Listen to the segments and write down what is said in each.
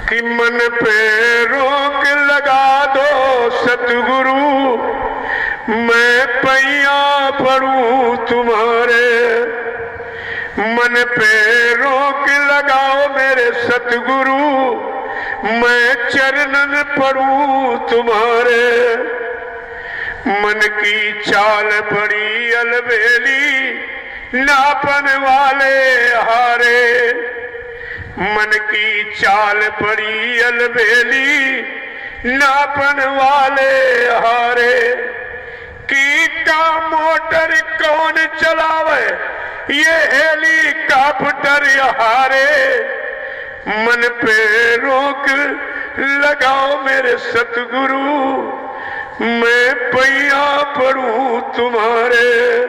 कि मन पे रोक लगा दो सतगुरु, मैं पैया पड़ूं तुम्हारे। मन पे रोक लगाओ मेरे सतगुरु, मैं चरणन पड़ूं तुम्हारे। मन की चाल बड़ी अलबेली, नापन वाले हारे। मन की चाल बड़ी अलबेली, नापन वाले हारे। की का मोटर कौन चलावे, ये हेलीकॉप्टर हारे। मन पे रोक लगाओ मेरे सतगुरु, मैं पैया पड़ूं तुम्हारे।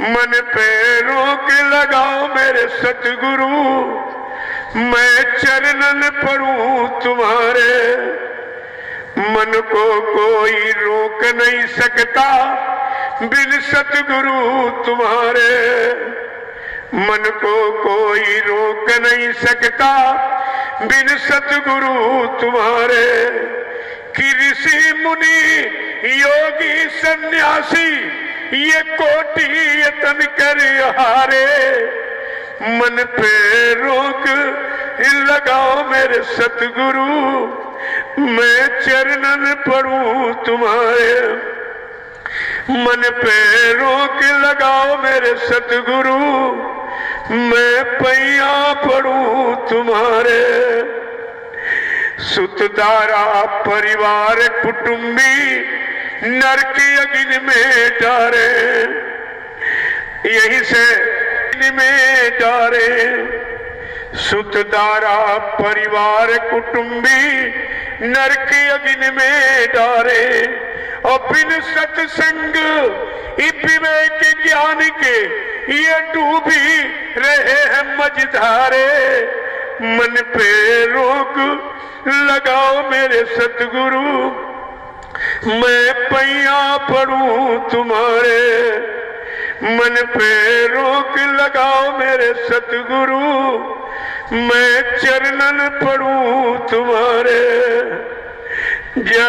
मन पे रोक लगाओ मेरे सतगुरु, मैं चरणन पड़ूं तुम्हारे। मन को कोई रोक नहीं सकता बिन सतगुरु तुम्हारे। मन को कोई रोक नहीं सकता बिन सतगुरु तुम्हारे। कि ऋषि मुनि योगी सन्यासी, ये कोटि यतन कर हारे। मन पे रोक लगाओ मेरे सतगुरु, मैं चरणन पड़ूं तुम्हारे। मन पे रोक लगाओ मेरे सतगुरु, मैं पैया पड़ूं तुम्हारे। सुतदारा परिवार कुटुंबी, नरक अग्नि में डारे। यही से में डारे। सुतदारा परिवार कुटुंबी, नरक अग्नि में डारे। और बिन सत्संग विवेक ज्ञान के, ये डूबी रहे हैं मझधारे। मन पे रोक लगाओ मेरे सतगुरु, मैं पैया पड़ूं तुम्हारे। मन पे रोक लगाओ मेरे सतगुरु, मैं चरणन पड़ूं तुम्हारे। जय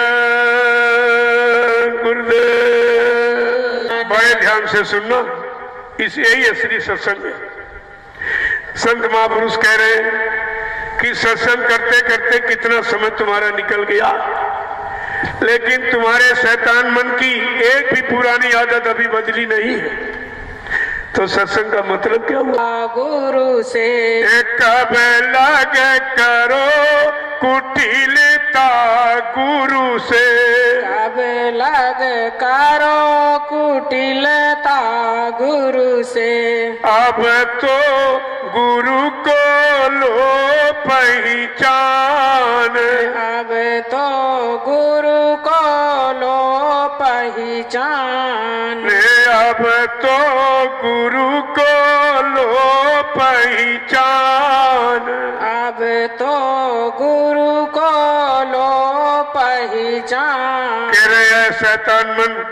गुरुदेव। बड़े ध्यान से सुनना, इस यही असली सत्संग है। संत महापुरुष कह रहे हैं कि सत्संग करते करते कितना समय तुम्हारा निकल गया, लेकिन तुम्हारे शैतान मन की एक भी पुरानी आदत अभी बदली नहीं है। तो सत्संग का मतलब क्या हुआ? गुरु से कब लगे करो कुटिलता गुरु से। कब लग करो कुटिलता गुरु से। अब तो गुरु को लो पहचान। अब तो गुरु को लो पहचान। अब तो गुरु को लो पहचान। अब तो गुरु को लो पहचान। कह रहे हैं शैतान मन,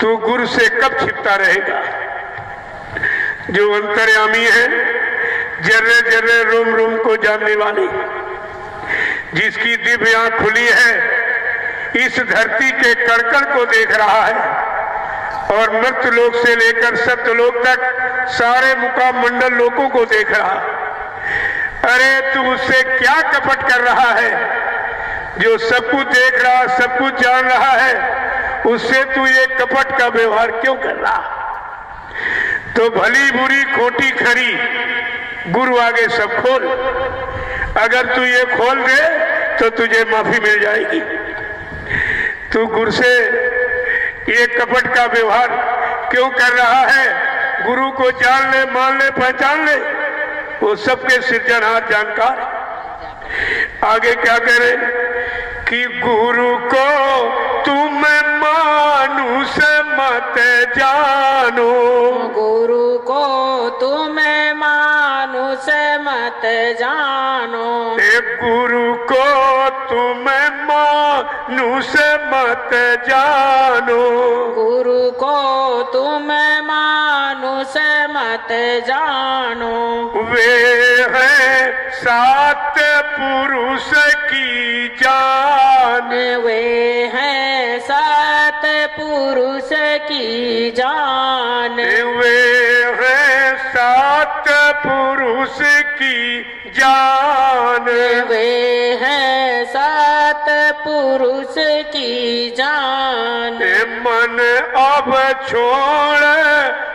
तू गुरु से कब छिपता रहेगा? जो अंतर्यामी है, जर्रे जर्रे रोम रोम को जानने वाली, जिसकी दिव्य आंख खुली है, इस धरती के कण-कण को देख रहा है और मृत लोक से लेकर सत्य लोक तक सारे मुकाम मंडल लोकों को देख रहा। अरे तू उससे क्या कपट कर रहा है? जो सब कुछ देख रहा, सब कुछ जान रहा है, उससे तू ये कपट का व्यवहार क्यों कर रहा? तो भली बुरी खोटी खरी गुरु आगे सब खोल। अगर तू ये खोल दे तो तुझे माफी मिल जाएगी। तू गुरु से ये कपट का व्यवहार क्यों कर रहा है? गुरु को जान ले, मान ले, पहचान ले, वो सबके सृजनहार जानकार। आगे क्या करे कि गुरु को तुम मानुष मत जानो। गुरु को तुम्हें मानुष मत जानो। गुरु को तुम मानुष मत जानो। गुरु को तुम्हें मानुष मानुष मत जानो। वे हैं सात पुरुष की जान, वे हैं सात पुरुष की जान। वे हैं सात पुरुष की जान, वे हैं सात पुरुष की जान। मन अब छोड़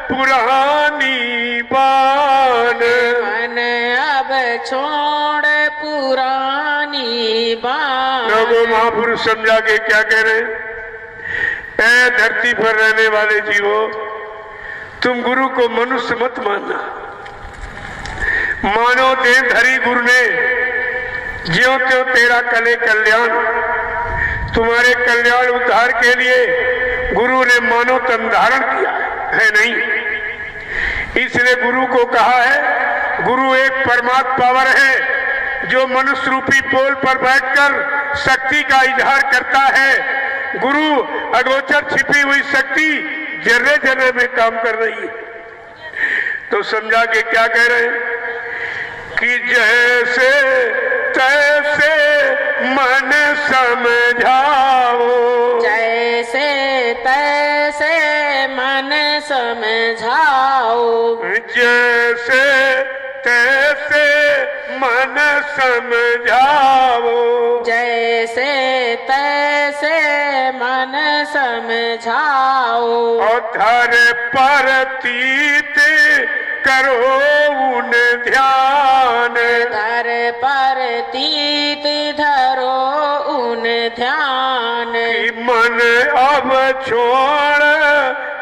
पुरानी बान, मन अब छोड़ पुरानी बात। लोगों महापुरुष समझा के क्या कह रहे हैं? ऐ धरती पर रहने वाले जीवो, तुम गुरु को मनुष्य मत मानना, मानो देवधरी गुरु ने ज्यों त्यों तेरा कले कल्याण, तुम्हारे कल्याण उद्धार के लिए गुरु ने मानव तन धारण किया है नहीं। इसलिए गुरु को कहा है, गुरु एक परमात्मा पावर है जो मनुष्य रूपी पोल पर बैठकर शक्ति का इजहार करता है। गुरु अगोचर छिपी हुई शक्ति जर्रे जर्रे में काम कर रही है। तो समझा के क्या कह रहे हैं कि जैसे तैसे मन समझाओ, जैसे तैसे मन समझाओ। जैसे तैसे मन समझाओ, जैसे तैसे मन समझाओ। और धर पर तीत करो उन ध्यान, धर पर तीत धरो उन ध्यान। कि मन अब छोड़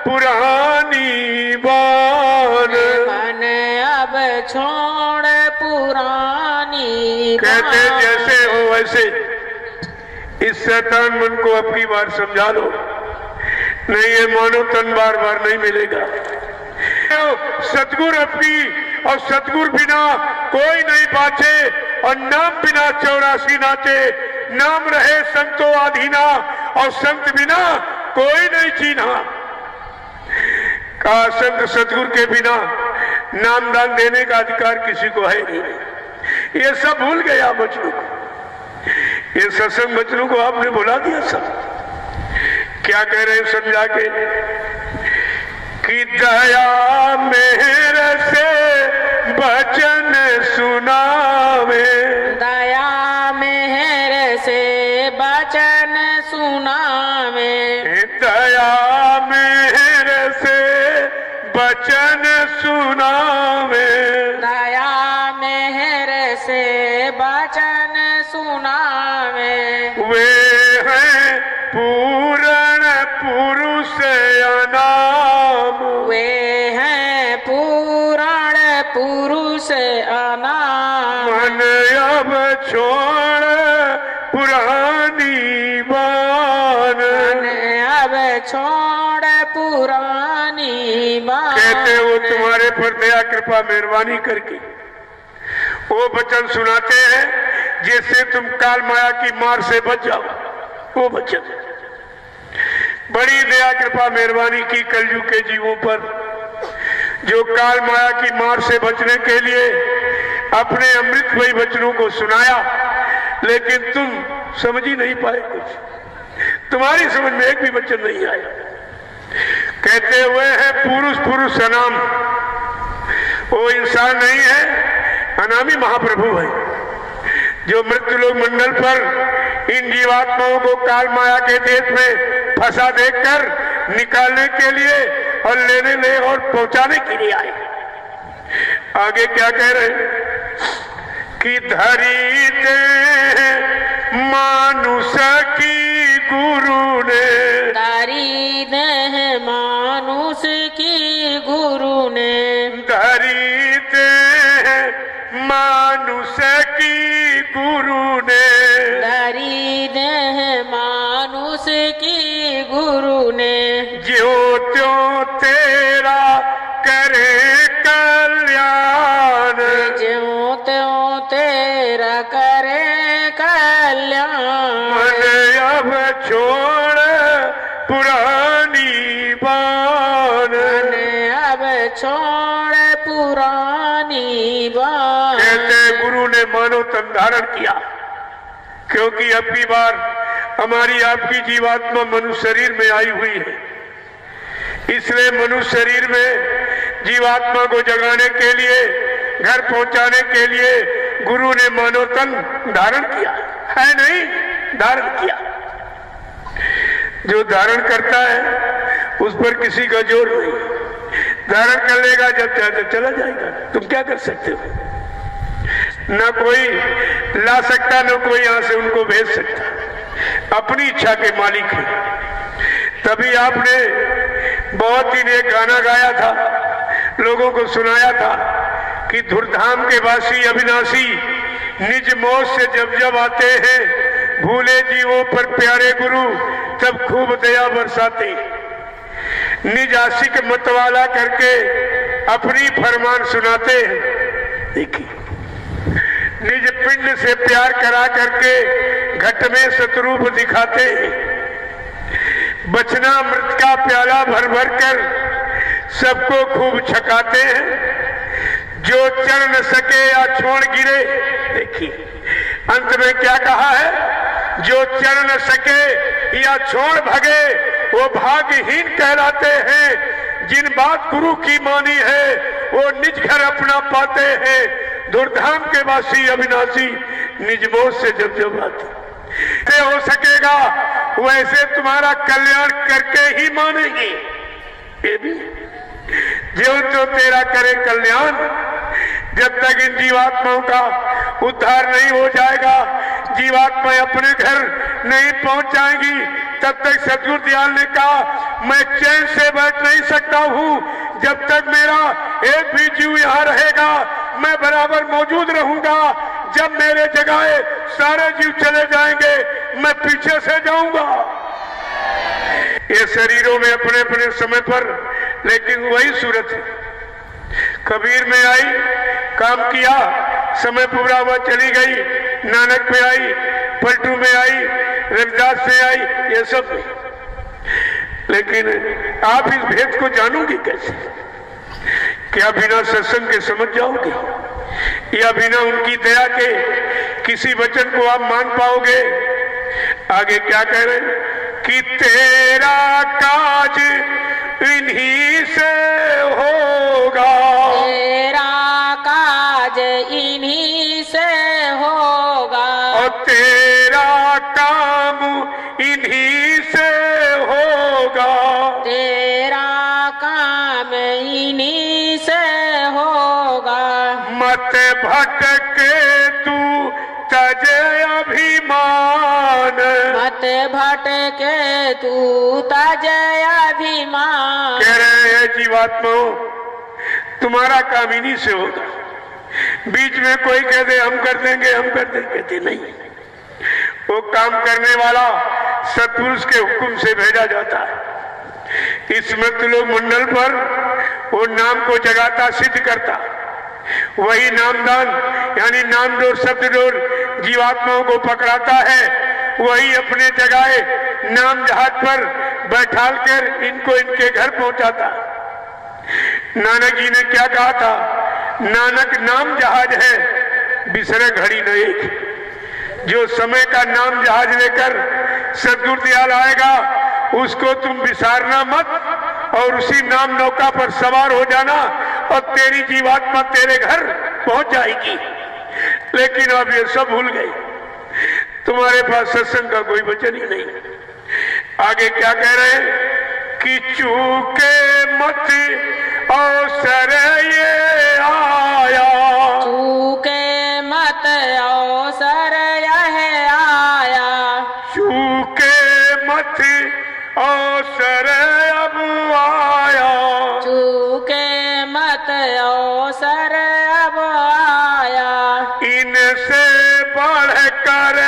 पुरानी बान, मन अब छोड़ पुरानी कहते बात। जैसे हो वैसे। इस शैतान मन को अपनी बार समझा लो, नहीं ये मानो तन बार बार नहीं मिलेगा। सतगुरु अपनी और सतगुरु बिना कोई नहीं बाँचे, और नाम बिना 84 नाचे। नाम रहे संतो आधीना, और संत बिना कोई नहीं चीन्हा। कहा संत सतगुरु के बिना नामदान देने का अधिकार किसी को है नहीं। ये सब भूल गया बच्चों को, ये सत्संग बच्चों को आपने भुला दिया सब। क्या कह रहे हैं समझा के कि दया मेहर से वचन सुनावे, दया मेहर से वचन सुनावे। दया मेहर से वचन सुनावे, दया मेहर से वचन सुनावे। वे हैं पूर्ण पुरुष अनाम, वे हैं पूर्ण पुरुष अनाम। मन अब छोड़ पुरानी बान, अब छोड़ पुरानी बात। कहते वो तुम्हारे पर दया कृपा मेहरबानी करके वो वचन सुनाते हैं जिससे तुम काल माया की मार से बच जाओ। वो वचन बड़ी दया कृपा मेहरबानी की कलयुग के जीवों पर, जो काल माया की मार से बचने के लिए अपने अमृतमयी वचनों को सुनाया, लेकिन तुम समझ ही नहीं पाए कुछ। तुम्हारी समझ में एक भी वचन नहीं आया। कहते हुए है पुरुष पुरुष अनाम, वो इंसान नहीं है, अनामी महाप्रभु है, जो मृत्युलोक मंडल पर इन जीवात्माओं को काल माया के देश में फंसा देखकर निकालने के लिए और लेने ले और पहुंचाने के लिए आए। आगे क्या कह रहे हैं कि धरी दे मानुष की गुरु ने, धरी दे मानुष की गुरु ने। धरी दे मानुष की गुरु ने, धरी दे मानुष की गुरु ने। ज्यों त्यों तेरा करे कल्याण, ज्यों त्यों तेरा करे कल्याण। मन अब छोड़ पुरानी बान, अब छोड़ धारण किया, क्योंकि अब की बार हमारी आपकी जीवात्मा मनुष्य शरीर में आई हुई है। इसलिए मनुष्य शरीर में जीवात्मा को जगाने के लिए, घर पहुंचाने के लिए गुरु ने मानव तन धारण किया है, नहीं धारण किया। जो धारण करता है उस पर किसी का जोर नहीं, धारण कर लेगा, जब चाहे तो चला जाएगा। तुम क्या कर सकते हो? न कोई ला सकता, न कोई यहां से उनको भेज सकता, अपनी इच्छा के मालिक है। तभी आपने बहुत दिन एक गाना गाया था, लोगों को सुनाया था कि धुरधाम के वासी अविनाशी निज मौज से जब जब आते हैं, भूले जीवों पर प्यारे गुरु तब खूब दया बरसाते। निज आशिक मतवाला करके अपनी फरमान सुनाते हैं। देखिए, निज पिंड से प्यार करा करके घट में शत्रुप दिखाते हैं। बचना मृत का प्याला भर भर कर सबको खूब छकाते हैं। जो चढ़ न सके या छोड़ गिरे, देखिए अंत में क्या कहा है, जो चढ़ न सके या छोड़ भगे वो भाग्यहीन कहलाते हैं। जिन बात गुरु की मानी है वो निज घर अपना पाते हैं। धुरधाम के वासी अविनाशी निज बोझ से जब जब आते हो सकेगा वैसे तुम्हारा कल्याण करके ही मानेंगे। ये भी जो तो तेरा करे कल्याण, जब तक इन जीवात्माओं का उद्धार नहीं हो जाएगा, जीवात्माएं अपने घर नहीं पहुंच जाएंगी, तब तक सतगुरु दयाल ने कहा मैं चैन से बैठ नहीं सकता हूं। जब तक मेरा एक भी जीव यहाँ रहेगा मैं बराबर मौजूद रहूंगा। जब मेरे जगह सारे जीव चले जाएंगे मैं पीछे से जाऊंगा। ये शरीरों में अपने अपने समय पर, लेकिन वही सूरत है। कबीर में आई, काम किया, समय पूरा हुआ, चली गई। नानक में आई, पलटू में आई, रविदास से आई, ये सब। लेकिन आप इस भेद को जानोगे कैसे? क्या बिना सत्संग के समझ जाओगे, या बिना उनकी दया के किसी वचन को आप मान पाओगे? आगे क्या कह रहे हैं कि तेरा काज इन्हीं से होगा, तेरा काज इन्हीं से होगा, और तेरा काम इन्हीं से होगा, तेरा काम इन्हीं से होगा। मत भटके तू तजे अभिमान, मत भटके तू तजे अभिमान। कह रहे हैं जीवात्माओं तुम्हारा काम इन्हीं से होगा। बीच में कोई कह दे हम कर देंगे, हम कर देंगे, कहते नहीं। वो काम करने वाला सत्पुरुष के हुक्म से भेजा जाता है। इस मृतलोक मंडल पर वो नाम को जगाता, सिद्ध करता। वही नामदान यानी नाम डोर शब्द डोर जीवात्माओं को पकड़ाता है। वही अपने जगह नाम जहाज पर बैठाल कर इनको इनके घर पहुंचाता। नानक जी ने क्या कहा था, नानक नाम जहाज है बिसरे घड़ी न एक। जो समय का नाम जहाज लेकर सतगुरु दयाल आएगा उसको तुम विसारना मत, और उसी नाम नौका पर सवार हो जाना और तेरी जीवात्मा तेरे घर पहुंच जाएगी। लेकिन अब ये सब भूल गए, तुम्हारे पास सत्संग का कोई वचन ही नहीं। आगे क्या कह रहे हैं कि चूके मत अवसर ये आया, चूके मत अवसर यह आया, चूके मत अवसर अब आया, चूके मत अवसर अब आया। इनसे बढ़कर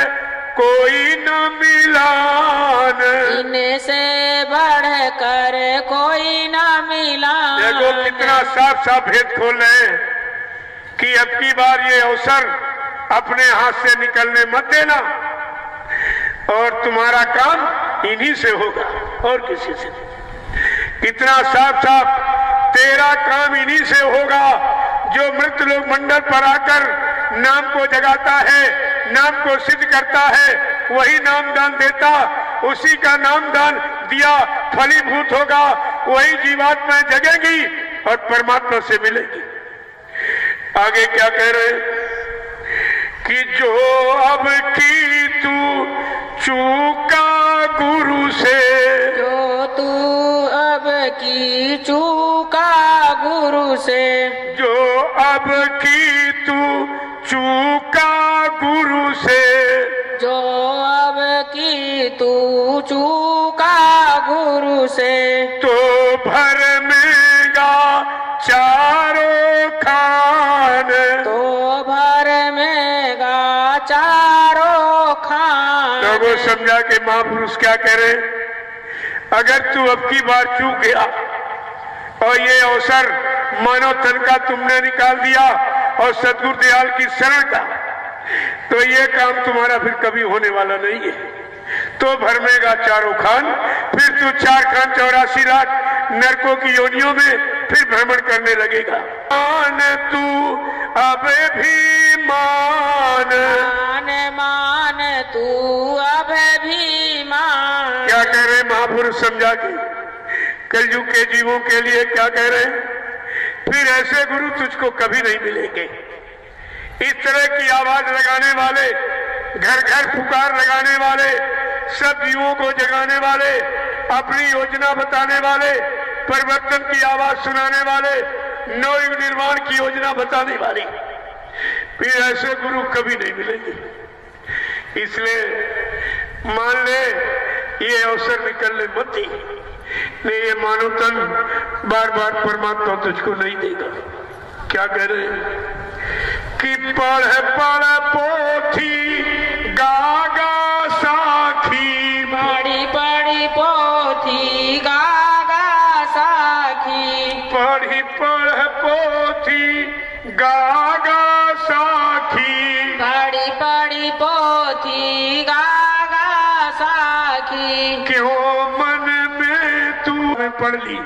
कोई न मिलान, इनसे बढ़कर कोई न मिला। देखो कितना साफ साफ भेद खोल रहे हैं कि अब की बार ये अवसर अपने हाथ से निकलने मत देना, और तुम्हारा काम इन्हीं से होगा और किसी से। कितना साफ साफ, तेरा काम इन्हीं से होगा जो मृत लोग मंडल पर आकर नाम को जगाता है, नाम को सिद्ध करता है, वही नामदान देता, उसी का नामदान दिया फलीभूत होगा, वही जीवात्मा जगेगी और परमात्मा से मिलेगी। आगे क्या कह रहे हैं कि जो अब की तू चूका गुरु से, जो तू अब की चूका गुरु से, जो अब की तू चूका गुरु से, जो अब की तू चूका गुरु से, तो भरमेगा चारों खान, तो भर में गा चारों खान। तो वो समझा कि महापुरुष क्या कह रहे, अगर तू अब की बार चूक गया और ये अवसर मानव तन का तुमने निकाल दिया और सदगुरु दयाल की शरण का, तो ये काम तुम्हारा फिर कभी होने वाला नहीं है। तो भरमेगा चारों खान, फिर तू 4 खान 84 लाख नरकों की योनियों में फिर भ्रमण करने लगेगा। मान तू अब भी मान, मान तू अब भी मान। क्या कह रहे महापुरुष समझा के कलयुग के जीवों के लिए क्या कह रहे हैं, फिर ऐसे गुरु तुझको कभी नहीं मिलेंगे। इस तरह की आवाज लगाने वाले, घर घर पुकार लगाने वाले, सब जीवों को जगाने वाले, अपनी योजना बताने वाले, परिवर्तन की आवाज सुनाने वाले, नवयुग निर्माण की योजना बताने वाले, फिर ऐसे गुरु कभी नहीं मिलेंगे। इसलिए मान ले ये अवसर निकलने मत दी, नहीं ये मानव तन बार बार परमात्मा तुझको नहीं देगा। क्या कह रहे हैं कि पढ़ पढ़ पोथी गागा साखी, बड़ी बड़ी पोथी गागा साखी, पढ़ी पढ़ पोथी गागा साखी, बड़ी बड़ी पोथी गागा साखी। क्यों मन में तू पढ़ ली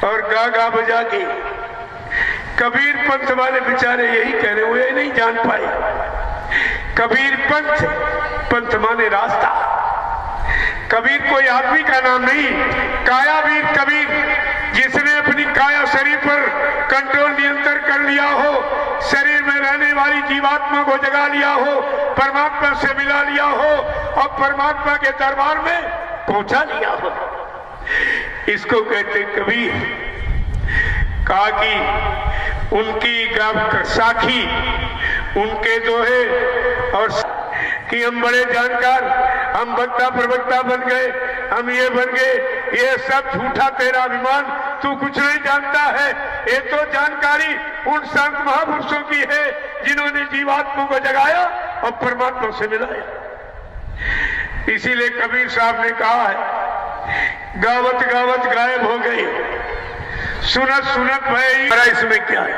और गागा बजा के। कबीर पंथ वाले बेचारे यही कह रहे, हुए नहीं जान पाए। कबीर पंथ, पंथ माने रास्ता। कबीर कोई आदमी का नाम नहीं, कायावीर कबीर, जिसने अपनी काया शरीर पर कंट्रोल नियंत्रण कर लिया हो, शरीर में रहने वाली जीवात्मा को जगा लिया हो, परमात्मा से मिला लिया हो और परमात्मा के दरबार में पहुंचा लिया हो, इसको कहते कबीर। कहा कि उनकी साखी, उनके दोहे और कि हम बड़े जानकार, हम वक्ता प्रवक्ता बन गए, हम ये बन गए, ये सब झूठा तेरा अभिमान, तू कुछ नहीं जानता है। ये तो जानकारी उन संत महापुरुषों की है जिन्होंने जीवात्मा को जगाया और परमात्मा से मिलाया। इसीलिए कबीर साहब ने कहा है, गावत गावत गायब हो गई, सुनत सुनत भय, इसमें क्या है।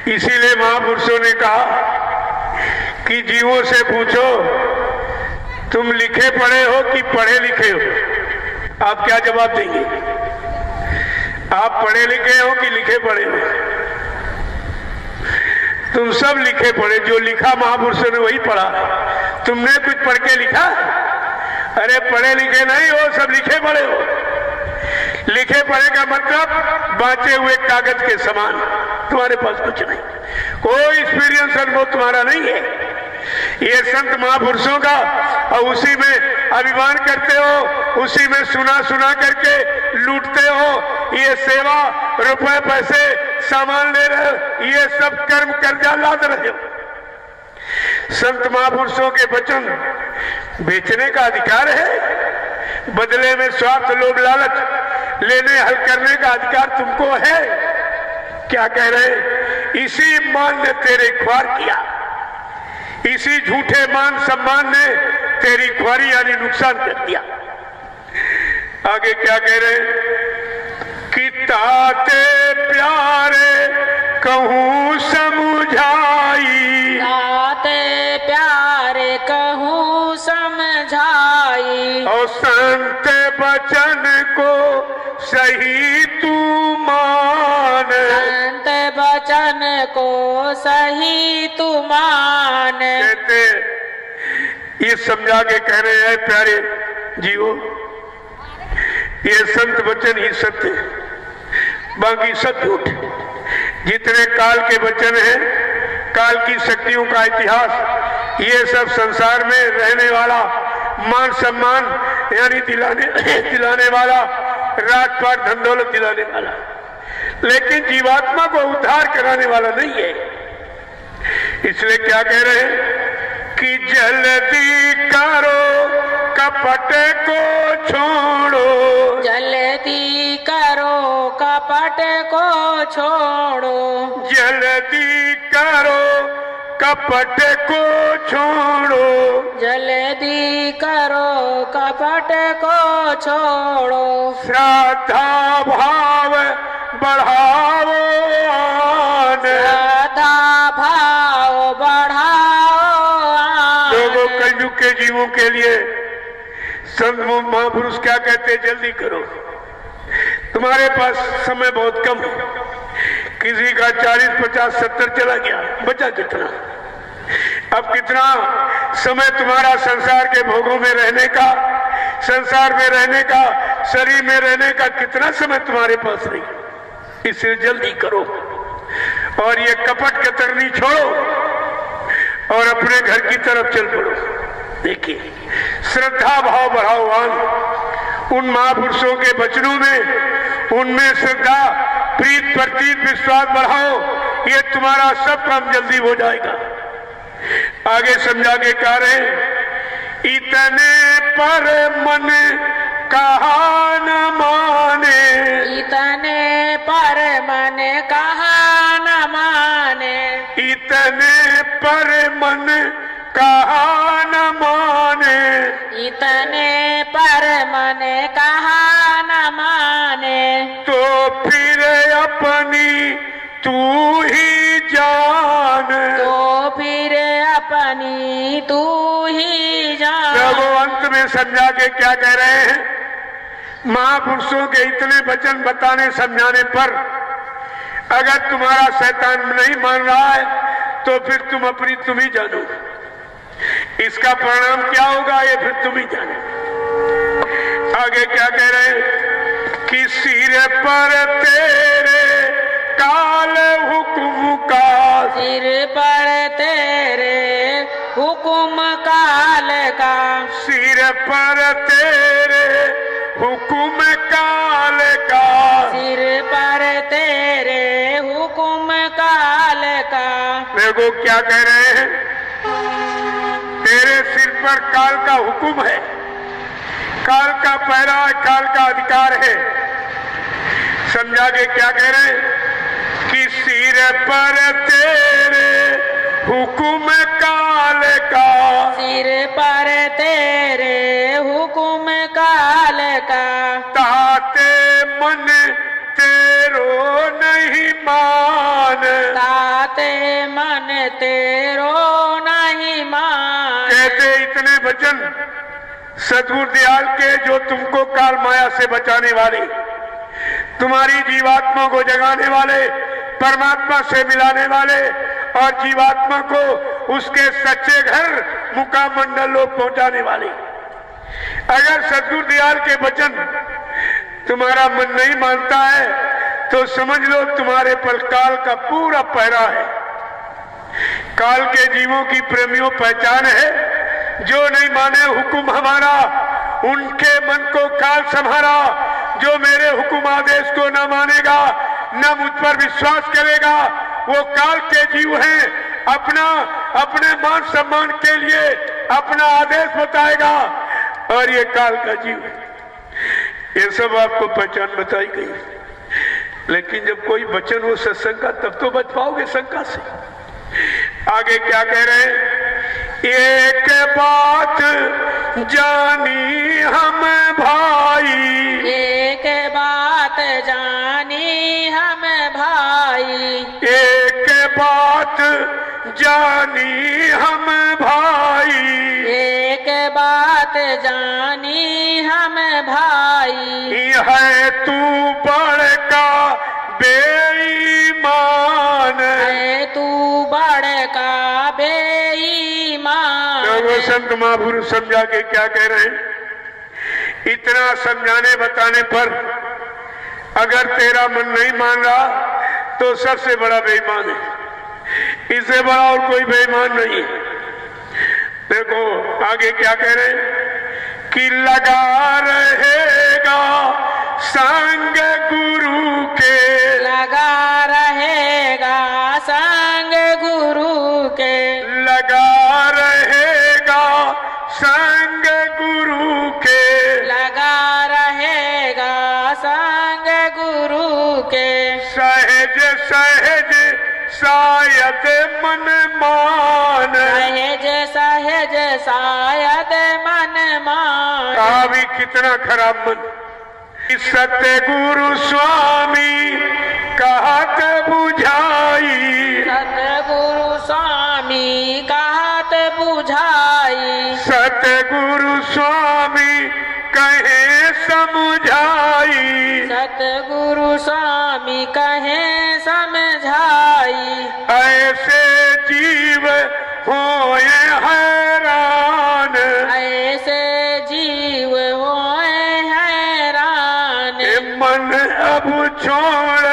इसीलिए महापुरुषों ने कहा कि जीवों से पूछो तुम लिखे पढ़े हो कि पढ़े लिखे हो, आप क्या जवाब देंगे? आप पढ़े लिखे हो कि लिखे पढ़े हो? तुम सब लिखे पढ़े, जो लिखा महापुरुषों ने वही पढ़ा। तुमने कुछ पढ़ के लिखा? अरे पढ़े लिखे नहीं हो, सब लिखे पढ़े हो। लिखे पढ़े का मतलब बांचे हुए कागज के समान, तुम्हारे पास कुछ नहीं, कोई एक्सपीरियंस अनुभव तुम्हारा नहीं है। ये संत महापुरुषों का, और उसी में अभिमान करते हो, उसी में सुना सुना करके लूटते हो। ये सेवा, रुपए पैसे, सामान ले रहे हो, ये सब कर्म कर्जा लाद रहे हो। संत महापुरुषों के वचन बेचने का अधिकार है, बदले में स्वार्थ लोभ लालच लेने हल करने का अधिकार तुमको है। क्या कह रहे? इसी मान ने तेरे ख्वार किया, इसी झूठे मान सम्मान ने तेरी ख्वारी यानी नुकसान कर दिया। आगे क्या कह रहे कि ताते प्यारे कहूँ समझाई, ताते प्यारे कहूँ समझाई, और संत वचन को सही तू मान, संत बचन को सही तू मान। कहते ये समझा के कह रहे हैं प्यारे जीवो, ये संत वचन ही सत्य, बाकी सब झूठ। जितने काल के वचन हैं, काल की शक्तियों का इतिहास, ये सब संसार में रहने वाला, मान सम्मान यानी दिलाने वाला, राजपाट धन दौलत दिलाने वाला, लेकिन जीवात्मा को उद्धार कराने वाला नहीं है। इसलिए क्या कह रहे हैं कि जल्दी करो कपट को छोड़ो, जल्दी करो कपट को छोड़ो, जल्दी करो कपट को छोड़ो, जल्दी करो कपट को छोड़ो, श्रद्धा भाव बढ़ाओ, श्रद्धा भाव बढ़ाओ। लोगों कलयुग के जीवों के लिए संत महापुरुष क्या कहते हैं? जल्दी करो, तुम्हारे पास समय बहुत कम है। किसी का 40, 50, 70 चला गया, बचा कितना? अब कितना समय तुम्हारा संसार के भोगों में रहने का, संसार में रहने का, शरीर में रहने का कितना समय तुम्हारे पास नहीं? इसलिए जल्दी करो और ये कपट कतरनी छोड़ो और अपने घर की तरफ चल पड़ो। देखिए, श्रद्धा भाव बढ़ाओ। उन महापुरुषों के वचनों में, उनमें श्रद्धा, प्रीत, प्रतीत, विश्वास बढ़ाओ, ये तुम्हारा सब काम जल्दी हो जाएगा। आगे समझा के कह रहे, इतने पर मन कहा न माने, इतने पर मन कहा न माने, इतने पर मन कहा न माने, इतने पर मन कहा न माने, तो फिर अपनी तू ही जान, तो फिर अपनी तू ही जान। प्रभु अंत में समझा के क्या कह रहे हैं? महापुरुषों के इतने वचन बताने समझाने पर अगर तुम्हारा शैतान नहीं मान रहा है तो फिर तुम अपनी तुम ही जानो। इसका परिणाम क्या होगा ये फिर तुम ही जानो। आगे क्या कह रहे हैं कि सिर पर तेरे काल हुक्म का, सिर पर तेरे हुक्म काल का, सिर पर तेरे हुक्म काल का, सिर पर तेरे हुक्म काल का। देखो क्या कह रहे हैं, तेरे सिर पर काल का हुक्म है, काल का पहरा है, काल का अधिकार है। समझा के क्या कह रहे हैं कि सिर पर तेरे हुक्म काल का, सिर पर तेरे हुक्म काल का, ताते मन तेरो नहीं मान, ताते मन तेरो नहीं मान। कहते इतने वचन सतगुरु दयाल के जो तुमको काल माया से बचाने वाले, तुम्हारी जीवात्मा को जगाने वाले, परमात्मा से मिलाने वाले और जीवात्मा को उसके सच्चे घर मुकाम मंडल लोग पहुंचाने वाले। अगर सतगुरु दयाल के वचन तुम्हारा मन नहीं मानता है तो समझ लो तुम्हारे पर काल का पूरा पहरा है। काल के जीवों की प्रेमियों पहचान है, जो नहीं माने हुक्म हमारा, उनके मन को काल संभारा। जो मेरे हुक्म आदेश को न मानेगा, न मुझ पर विश्वास करेगा, वो काल के जीव हैं। अपने मान सम्मान के लिए अपना आदेश बताएगा और ये काल का जीव है। ये सब आपको पहचान बताई गई। लेकिन जब कोई वचन हो सत्संग का तब तो बच पाओगे शंका से। आगे क्या कह रहे हैं, एक बात जानी हम भाई, एक बात जानी हम भाई, एक बात जानी हम भाई, एक बात जानी हम भाई, है तू बड़का बेईमान, तू बड़का बेईमान। तो वो संत महापुरुष समझा के क्या कह रहे हैं, इतना समझाने बताने पर अगर तेरा मन नहीं मान रहा तो सबसे बड़ा बेईमान है, इससे बड़ा और कोई बेईमान नहीं। देखो आगे क्या कह रहे हैं कि लगा रहेगा संग गुरु के, लगा रहेगा संग गुरु के, लगा रहेगा संग गुरु के, लगा रहेगा संग गुरु के। सहज सहज शायद मन मान, सहज सहज शायद मन मान। कहा भी कितना खराब मन। सत्य गुरु स्वामी कहत बुझाई, सतगुरु स्वामी कहत बुझाई, सतगुरु स्वामी कहे समझाई, सतगुरु स्वामी कहे समझाई। ऐसे जीव होए हैरान, ऐसे जीव होए हैरान। मन अब छोड़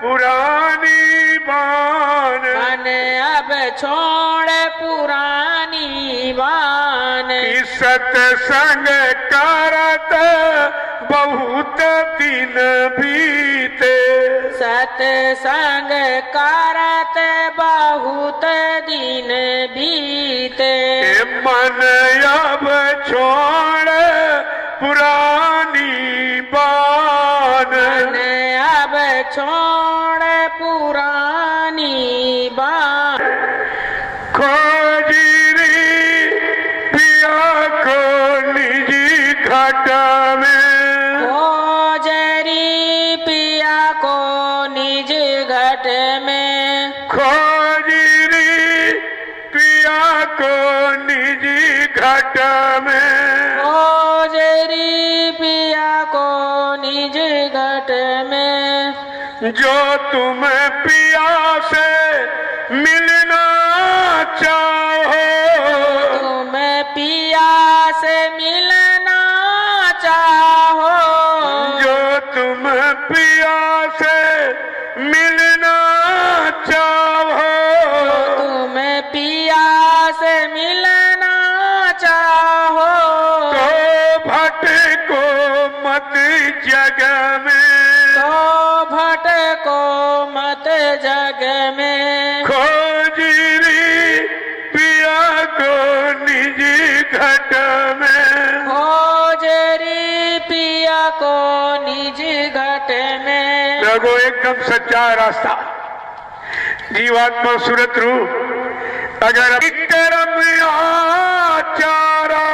पुरानी बान, मन अब छोड़ पुरानी बान। कि सत्संग करत बहुत दिन बीते, सत्संग करत बहुत दिन बीते। मन अब छोड़ पुरानी बान, मन अब छोड़ पुरानी बान। खोजरी पिया को निजी घट में, खोजरी पिया को निज घट में, खोजरी पिया को निजी घट में, खोजरी पिया को निज घट में। जो तुम पिया से मिलना चाहो, तुम पिया से मिलना चाहो, जो तुम पिया से मिलना चाहो, तुम पिया से मिलना चाहो, तो भटको मत जग में, तो भटको मत जग में। खोजरी पिया को निजी घट में, खोजरी पिया को निज घट में। रघो एकदम सच्चा रास्ता, जीवात्मा सूरत रूप अगर विक्रम आचारा,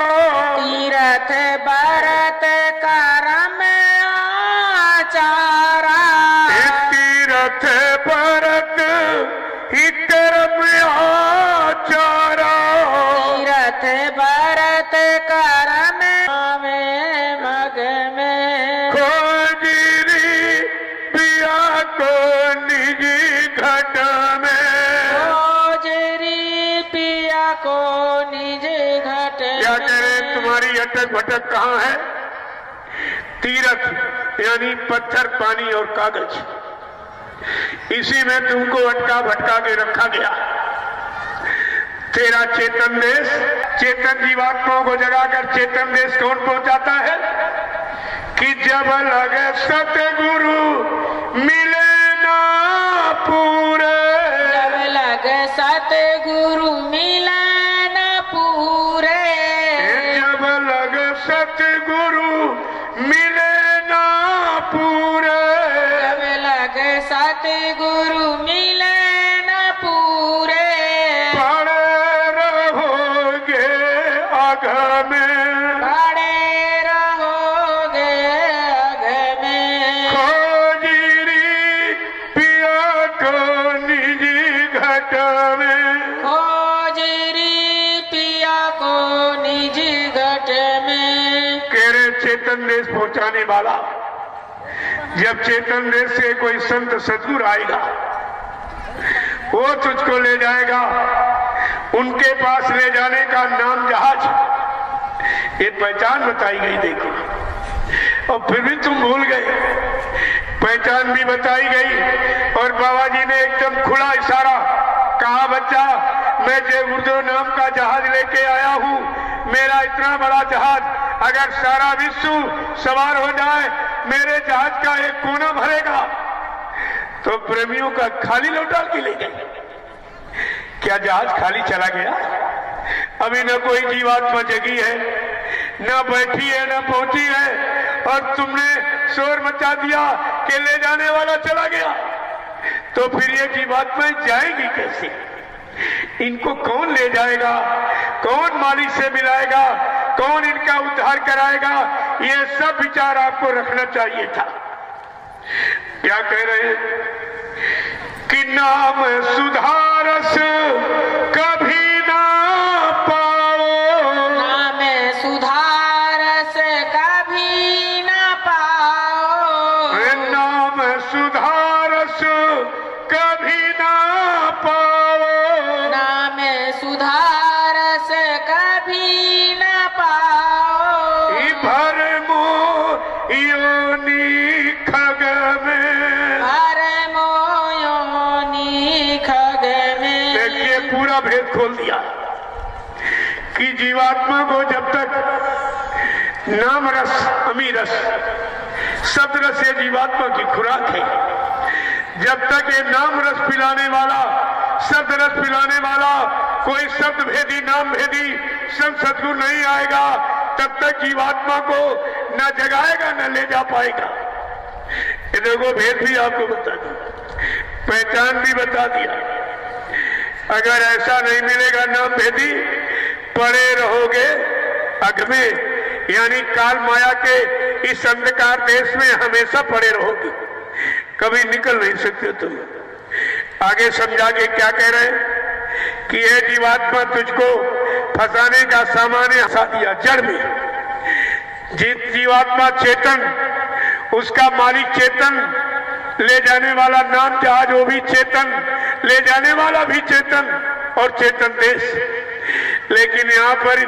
तीरथ भरत करम आचारा, तीरथ भरत ही कर्म आचारा, तीरथ भरत करम में मग में। खोजरी पिया को निजी घट में, खोजरी पिया को निज घट क्या कह रहे हैं, तुम्हारी अटक भटक कहाँ है? तीरथ यानी पत्थर, पानी और कागज, इसी में तुमको अटका भटका के रखा गया। तेरा चेतन देश, चेतन जीवात्माओं को जगाकर चेतन देश कौन पहुंचाता है कि जब लगे सतगुरु मिले ना पूरे, जब लग सतगुरु मिलन पूरे, जब लगे सतगुरु मिले ना पूरे, जब लग सतगुरु मिलन पूरे। पड़े रहोगे आग में, पड़े रहोगे अघ में। खोजरी पिया को निजी घट में, खोजरी पिया को निज घट में। केरे चेतन देश पहुंचाने वाला, जब चेतन देश से कोई संत सदगुरु आएगा वो तुझको ले जाएगा। उनके पास ले जाने का नाम जहाज। ये पहचान बताई गई, देखो, और फिर भी तुम भूल गए। पहचान भी बताई गई और बाबा जी ने एकदम खुला इशारा कहा, बच्चा मैं जय गुरुदेव नाम का जहाज लेके आया हूं। मेरा इतना बड़ा जहाज अगर सारा विश्व सवार हो जाए, मेरे जहाज का एक कोना भरेगा। तो प्रेमियों का खाली लौटा के ले गए। क्या जहाज खाली चला गया? अभी न कोई जीवात्मा जगी है, न बैठी है, न पहुंची है, और तुमने शोर मचा दिया कि ले जाने वाला चला गया। तो फिर ये जीवात्माएं जाएंगी कैसे? इनको कौन ले जाएगा? कौन मालिक से मिलाएगा? कौन इनका उद्धार कराएगा? ये सब विचार आपको रखना चाहिए था। क्या कह रहे हैं कि नाम सुधारस कभी ना पाओ, नाम सुधारस कभी ना पाओ, नाम सुधारस कभी ना पाओ, नाम सुधारस कभी ना पाओ, भरमो योनि खग में। भरमो योनि खग में। देखिए पूरा भेद खोल दिया कि जीवात्मा को जब तक नाम रस, अमी रस, शब्द रस ये जीवात्मा की खुराक है। जब तक ये नाम रस पिलाने वाला, शब्द रस पिलाने वाला कोई शब्द भेदी, नाम भेदी संत सद्गुरु नहीं आएगा, तब तक जीवात्मा को न जगाएगा न ले जा पाएगा। ये देखो भेद भी आपको बता दिया, पहचान भी बता दिया। अगर ऐसा नहीं मिलेगा नाम भेदी, पड़े रहोगे अग में, यानी काल माया के इस अंधकार देश में हमेशा पड़े रहोगे, कभी निकल नहीं सकते तुम। आगे समझा के क्या कह रहे हैं कि ये जीवात्मा तुझको फंसाने का सामान फंसा दिया जड़ में। जीवात्मा चेतन, उसका मालिक चेतन, ले जाने वाला नाम जहाज वो भी चेतन, ले जाने वाला भी चेतन और चेतन देश। लेकिन यहाँ पर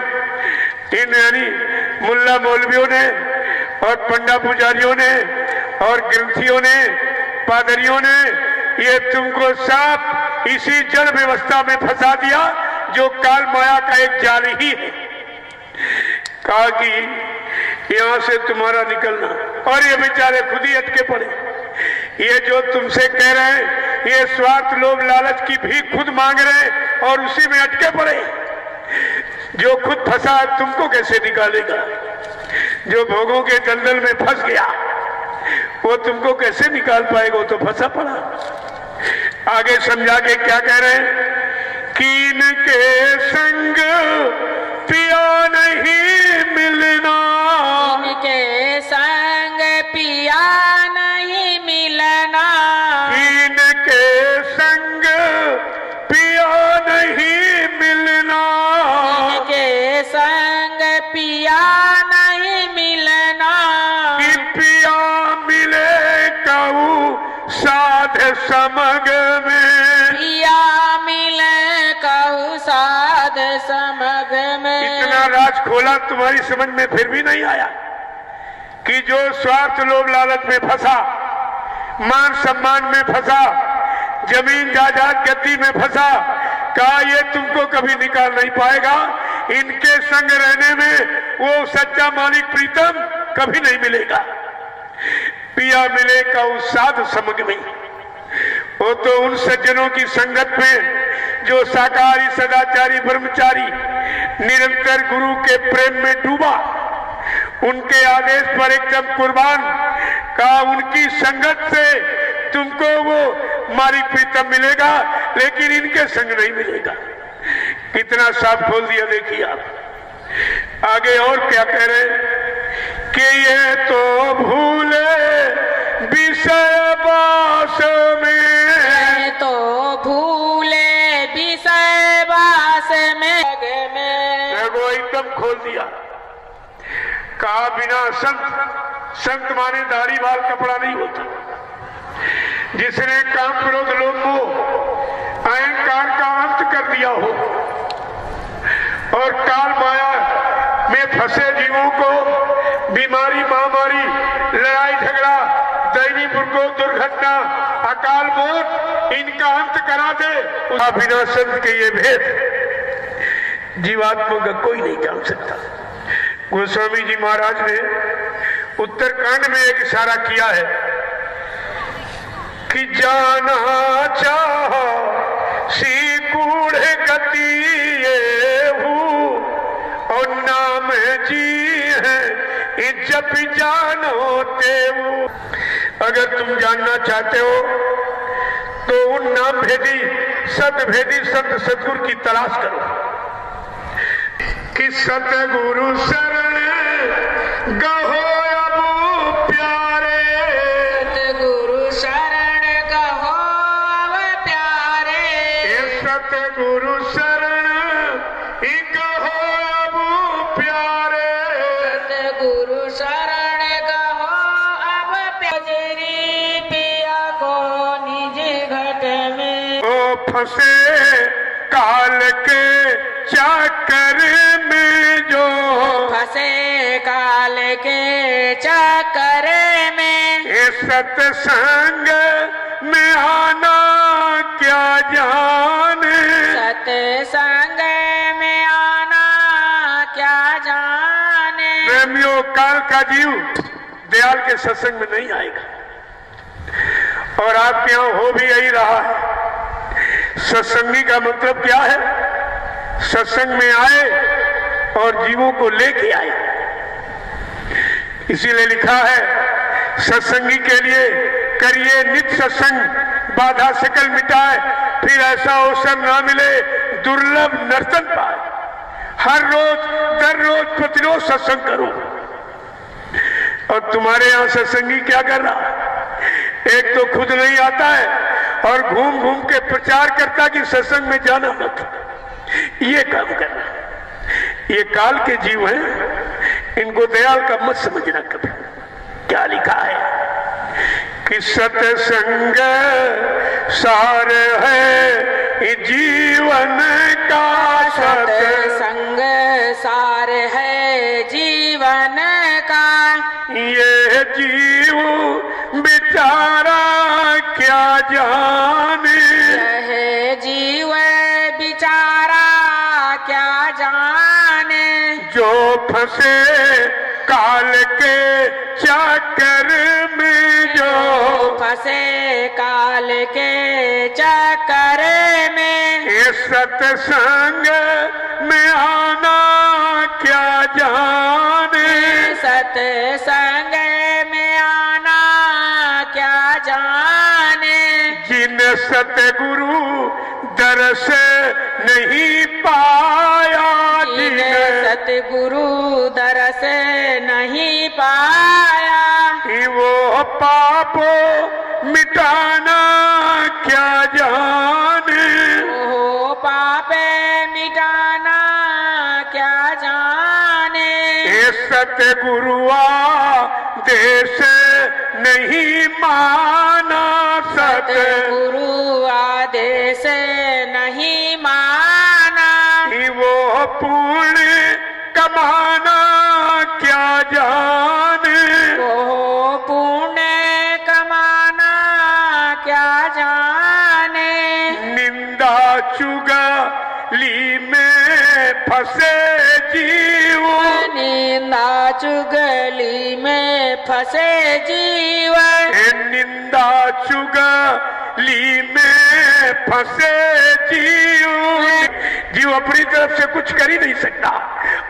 इन यानी मुल्ला मौलवियों ने और पंडा पुजारियों ने और ग्रंथियों ने, पादरियों ने ये तुमको साफ इसी जड़ व्यवस्था में फंसा दिया जो काल माया का एक जाल ही है। कहा कि यहां से तुम्हारा निकलना, और ये बेचारे खुद ही अटके पड़े। ये जो तुमसे कह रहे हैं, ये स्वार्थ लोभ लालच की भीख खुद मांग रहे हैं और उसी में अटके पड़े। जो खुद फंसा तुमको कैसे निकालेगा? जो भोगों के दलदल में फंस गया वो तुमको कैसे निकाल पाएगा? वो तो फंसा पड़ा। आगे समझा के क्या कह रहे हैं कि इनके संग पिया नहीं मिलना, इनके संग पिया नहीं मिलना, इनके संग पिया नहीं मिलना, इनके संग पिया नहीं मिलना, कि पिया मिले कहूँ साध समग में, पिया मिले कहूँ साध समग में। इतना राज खोला तुम्हारी समझ में फिर भी नहीं आया कि जो स्वार्थ लोभ लालच में फंसा, मान सम्मान में फंसा, जमीन जायदाद गद्दी में फंसा, कहा ये तुमको कभी निकाल नहीं पाएगा। इनके संग रहने में वो सच्चा मालिक प्रीतम कभी नहीं मिलेगा। पिया मिलेगा उस साधु समग में, वो तो उन सज्जनों की संगत में जो शाकाहारी सदाचारी ब्रह्मचारी निरंतर गुरु के प्रेम में डूबा, उनके आदेश पर एकदम कुर्बान, का उनकी संगत से तुमको वो मालिक प्रीतम मिलेगा, लेकिन इनके संग नहीं मिलेगा। कितना साफ खोल दिया देखिए आप। आगे और क्या कह रहे कि ये तो भूले विषय बास में, ये तो भूले विषय बास में। देखो एकदम खोल दिया। कहा बिना संत माने दाढ़ी बाल कपड़ा नहीं होता। जिसने काम क्रोध लोभ मोह अहंकार का अंत कर दिया हो और काल माया में फंसे जीवों को बीमारी, महामारी, लड़ाई झगड़ा, दैवी को दुर्घटना, अकाल मौत, इनका अंत करा दे। विनाशन के ये भेद जीवात्मा का कोई नहीं जान सकता। गोस्वामी जी महाराज ने उत्तरकांड में एक इशारा किया है कि जाना चाह सी कूढ़ गति ये हूँ और नाम जी है जब जानो तेऊ। अगर तुम जानना चाहते हो तो उन नाम भेदी सत भेदी संत सतगुरु की तलाश करो कि सतगुरु शरण गहो अब प्यारे, सतगुरु शरण गहो अब प्यारे, सतगुरु शरण गहो अब प्यारे, सतगुरु शरण गहो अब प्यारे। पिया को निज घट में ओ फंसे काल के चक्कर में, जो फंसे काल के चक्कर में, ये सत्संग में आना क्या जाने, सत्संग में आना क्या जाने। प्रेमियों, काल का जीव दयाल के सत्संग में नहीं आएगा और आपके यहां हो भी यही रहा है। सत्संगी का मतलब क्या है? सत्संग में आए और जीवों को लेके आए। इसीलिए लिखा है सत्संगी के लिए करिए नित्य सत्संग, बाधा सकल मिटाए, फिर ऐसा अवसर ना मिले दुर्लभ नर्तन पाए। हर रोज दर रोज प्रतिरोज सत्संग करो। और तुम्हारे यहां सत्संगी क्या कर रहा है? एक तो खुद नहीं आता है और घूम घूम के प्रचार करता कि सत्संग में जाना मत। ये काम करना। ये काल के जीव हैं, इनको दयाल का मत समझना कभी। क्या लिखा है कि सत्संग सार है जीवन का, सत्संग सार है जीवन का। ये जीव बेचारा क्या जाने, यह जीव बिचारा क्या जाने। जो फंसे काल के चक्कर में, जो फंसे काल के चक्कर में, ये सत्संग में आना क्या जाने, सत्संग में आना क्या जाने। जिन सतगुरु दर्श नहीं पाया, जिन सतगुरु दरस नहीं पाया, वो पापो मिटाना क्या जाने, वो पापे मिटाना क्या जाने। ये सतगुरुआ देश नहीं माना, सतगुरु आदेश नहीं माना, वो पुण्य कमाना क्या जाने, वो पुण्य कमाना क्या जाने। निंदा चुगली में फंसे जीव, निंदा चुगली में फंसे जीव, निंदा चुगली में फंसे जीव। जीव अपनी तरफ से कुछ कर ही नहीं सकता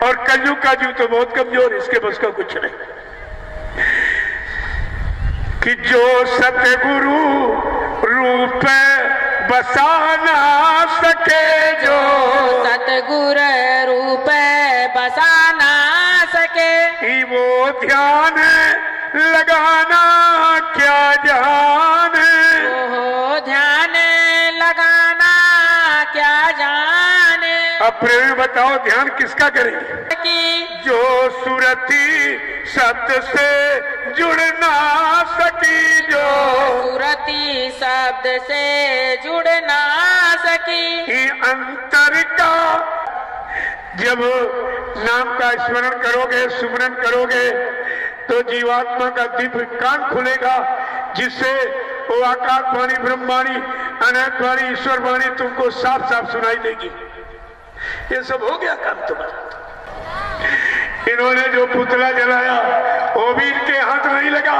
और कलयुग का जीव तो बहुत कमजोर, इसके बस का कुछ नहीं। कि जो सतगुरु रूप बसा ना सके, जो सतगुर रूप बसा ना सके, वो ध्यान लगाना क्या जाने, वो ध्यान लगाना क्या जाने। अब प्रेमी बताओ ध्यान किसका करेंगे? जो सुरती शब्द से जुड़ ना सकी, जो सुरती शब्द से जुड़ ना सकी, अंतर का जब नाम का स्मरण करोगे, सुमरन करोगे तो जीवात्मा का दिव्य कान खुलेगा, जिससे वो आकाशवाणी, ब्रह्मवाणी, अनंतवाणी, ईश्वरवाणी तुमको साफ साफ सुनाई देगी। ये सब हो गया काम तुम्हारा। इन्होंने जो पुतला जलाया वो भी इनके हाथ नहीं लगा।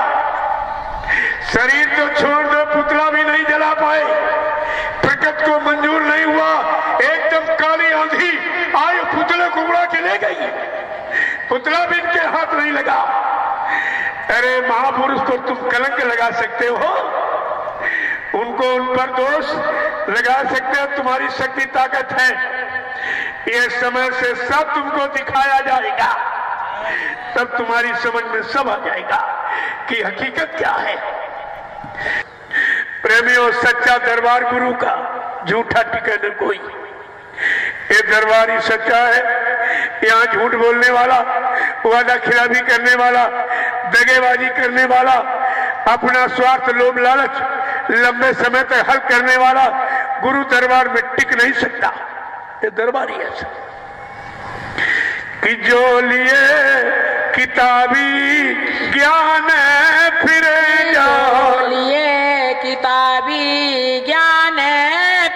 शरीर तो छोड़ दो, पुतला भी नहीं जला पाए। प्रकृति को मंजूर नहीं हुआ, एकदम काली आंधी आई, पुतले को उड़ा के ले गई। पुतला भी इनके हाथ नहीं लगा। अरे महापुरुष को तुम कलंक लगा सकते हो, उनको उन पर दोष लगा सकते हो, तुम्हारी शक्ति ताकत है। ये समय से सब तुमको दिखाया जाएगा, तब तुम्हारी समझ में सब आ जाएगा कि हकीकत क्या है। प्रेमियों, सच्चा दरबार गुरु का, झूठा ठिकाना कोई। ये दरबार ही सच्चा है। यहाँ झूठ बोलने वाला, वादा खिलाफी करने वाला, दगेबाजी करने वाला, अपना स्वार्थ, लोभ, लालच लंबे समय तक हल करने वाला गुरु दरबार में टिक नहीं सकता। ये दरबार ही ऐसा कि जो लिए किताबी ज्ञान फिरे, जो लिए किताबी ज्ञान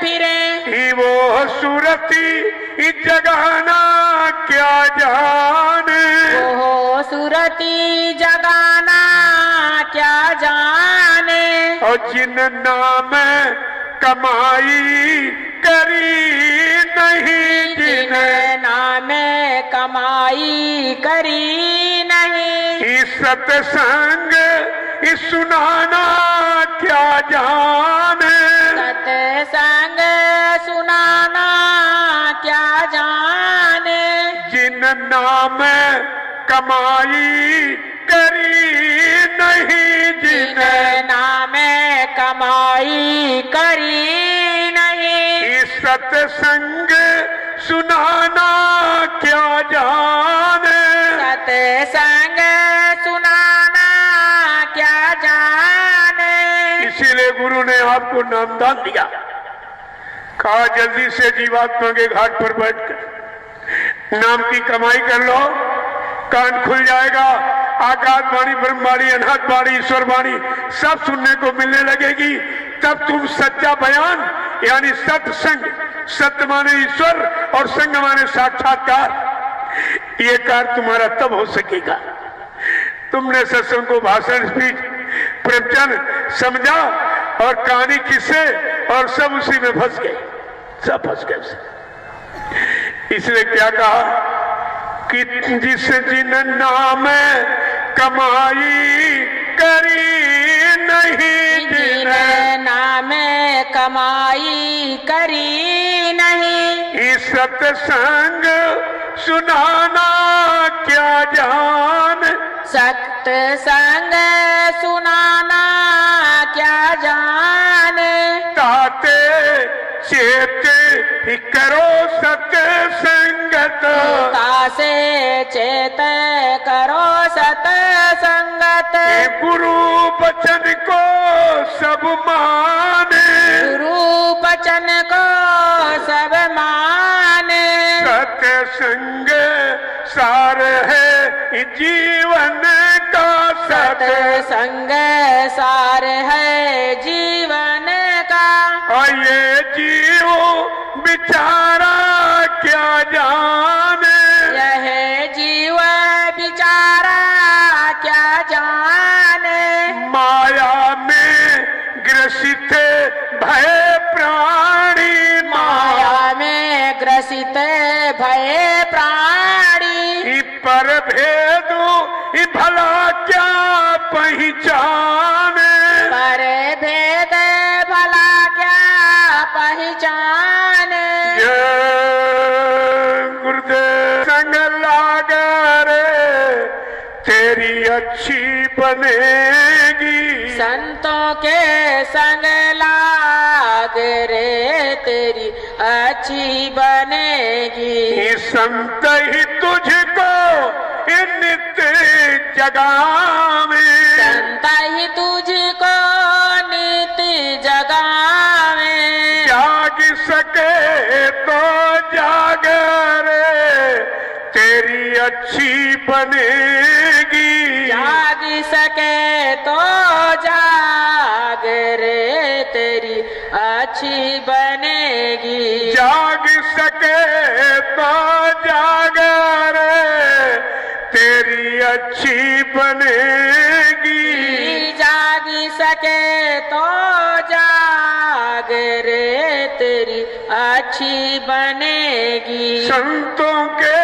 फिरे, वो सुरती जगाना क्या जाने, वो सुरती जगाना क्या जाने, और जिन नाम कमाई करी नहीं, जिन नाम कमाई करी नहीं, सत्संग सुनाना क्या जाने, सत्संग सुनाना क्या जाने, जिन नाम कमाई करी नहीं, जिन नाम कमाई करी नहीं, सत्संग सुनाना क्या जाने, सत्संग सुनाना क्या जाने। इसीलिए गुरु ने आपको नामदान दिया। कहा जल्दी से जीवात्मा के घाट पर बैठकर नाम की कमाई कर लो, कान खुल जाएगा। आकाशवाणी, ब्रह्मवाणी, अनाथवाणी, ईश्वरवाणी सब सुनने को मिलने लगेगी। तब तुम सच्चा बयान यानी सत्संग, सत्य माने ईश्वर और संग माने साक्षात्कार, ये कार्य तुम्हारा तब हो सकेगा। तुमने सत्संग को भाषण, स्पीच, प्रवचन समझा और कहानी, किस्से और सब उसी में फंस गए, सब फंस गए उसे। इसलिए क्या कहा कि जिस जिन नाम कमाई करी नहीं, जिन नाम कमाई करी नहीं, सत्संग सुनाना क्या जान, सत्संग सुनाना क्या जाने, ताते चेते करो सत्संगत, तासे चेत करो सत्संगत, गुरु वचन को सब माने, गुरु वचन को सब माने, सत्संग सार है जीवन का, सत्संग सार है जीवन का, और ये जीव बिचारा क्या जाने, यह जीव बिचारा क्या जाने, माया में ग्रसित भय प्राणी, माया में ग्रसित भय प्राणी, पर भेदु भला क्या पहचाने, पर भेद भला क्या पहचाने, गुरुदेव संग लाग रे तेरी अच्छी बनेगी, संतों के संग लाग रे तेरी अच्छी बनेगी। संत ही तुझको नित्य जगावे, संत ही तुझको नित्य जगावे। जाग सके तो जाग रे तेरी अच्छी बनेगी। जाग सके तो जाग रे तेरी अच्छी बनेगी। जाग सके तो जाग रे तेरी अच्छी बनेगी। जाग सके तो जाग रे तेरी अच्छी बनेगी। संतों के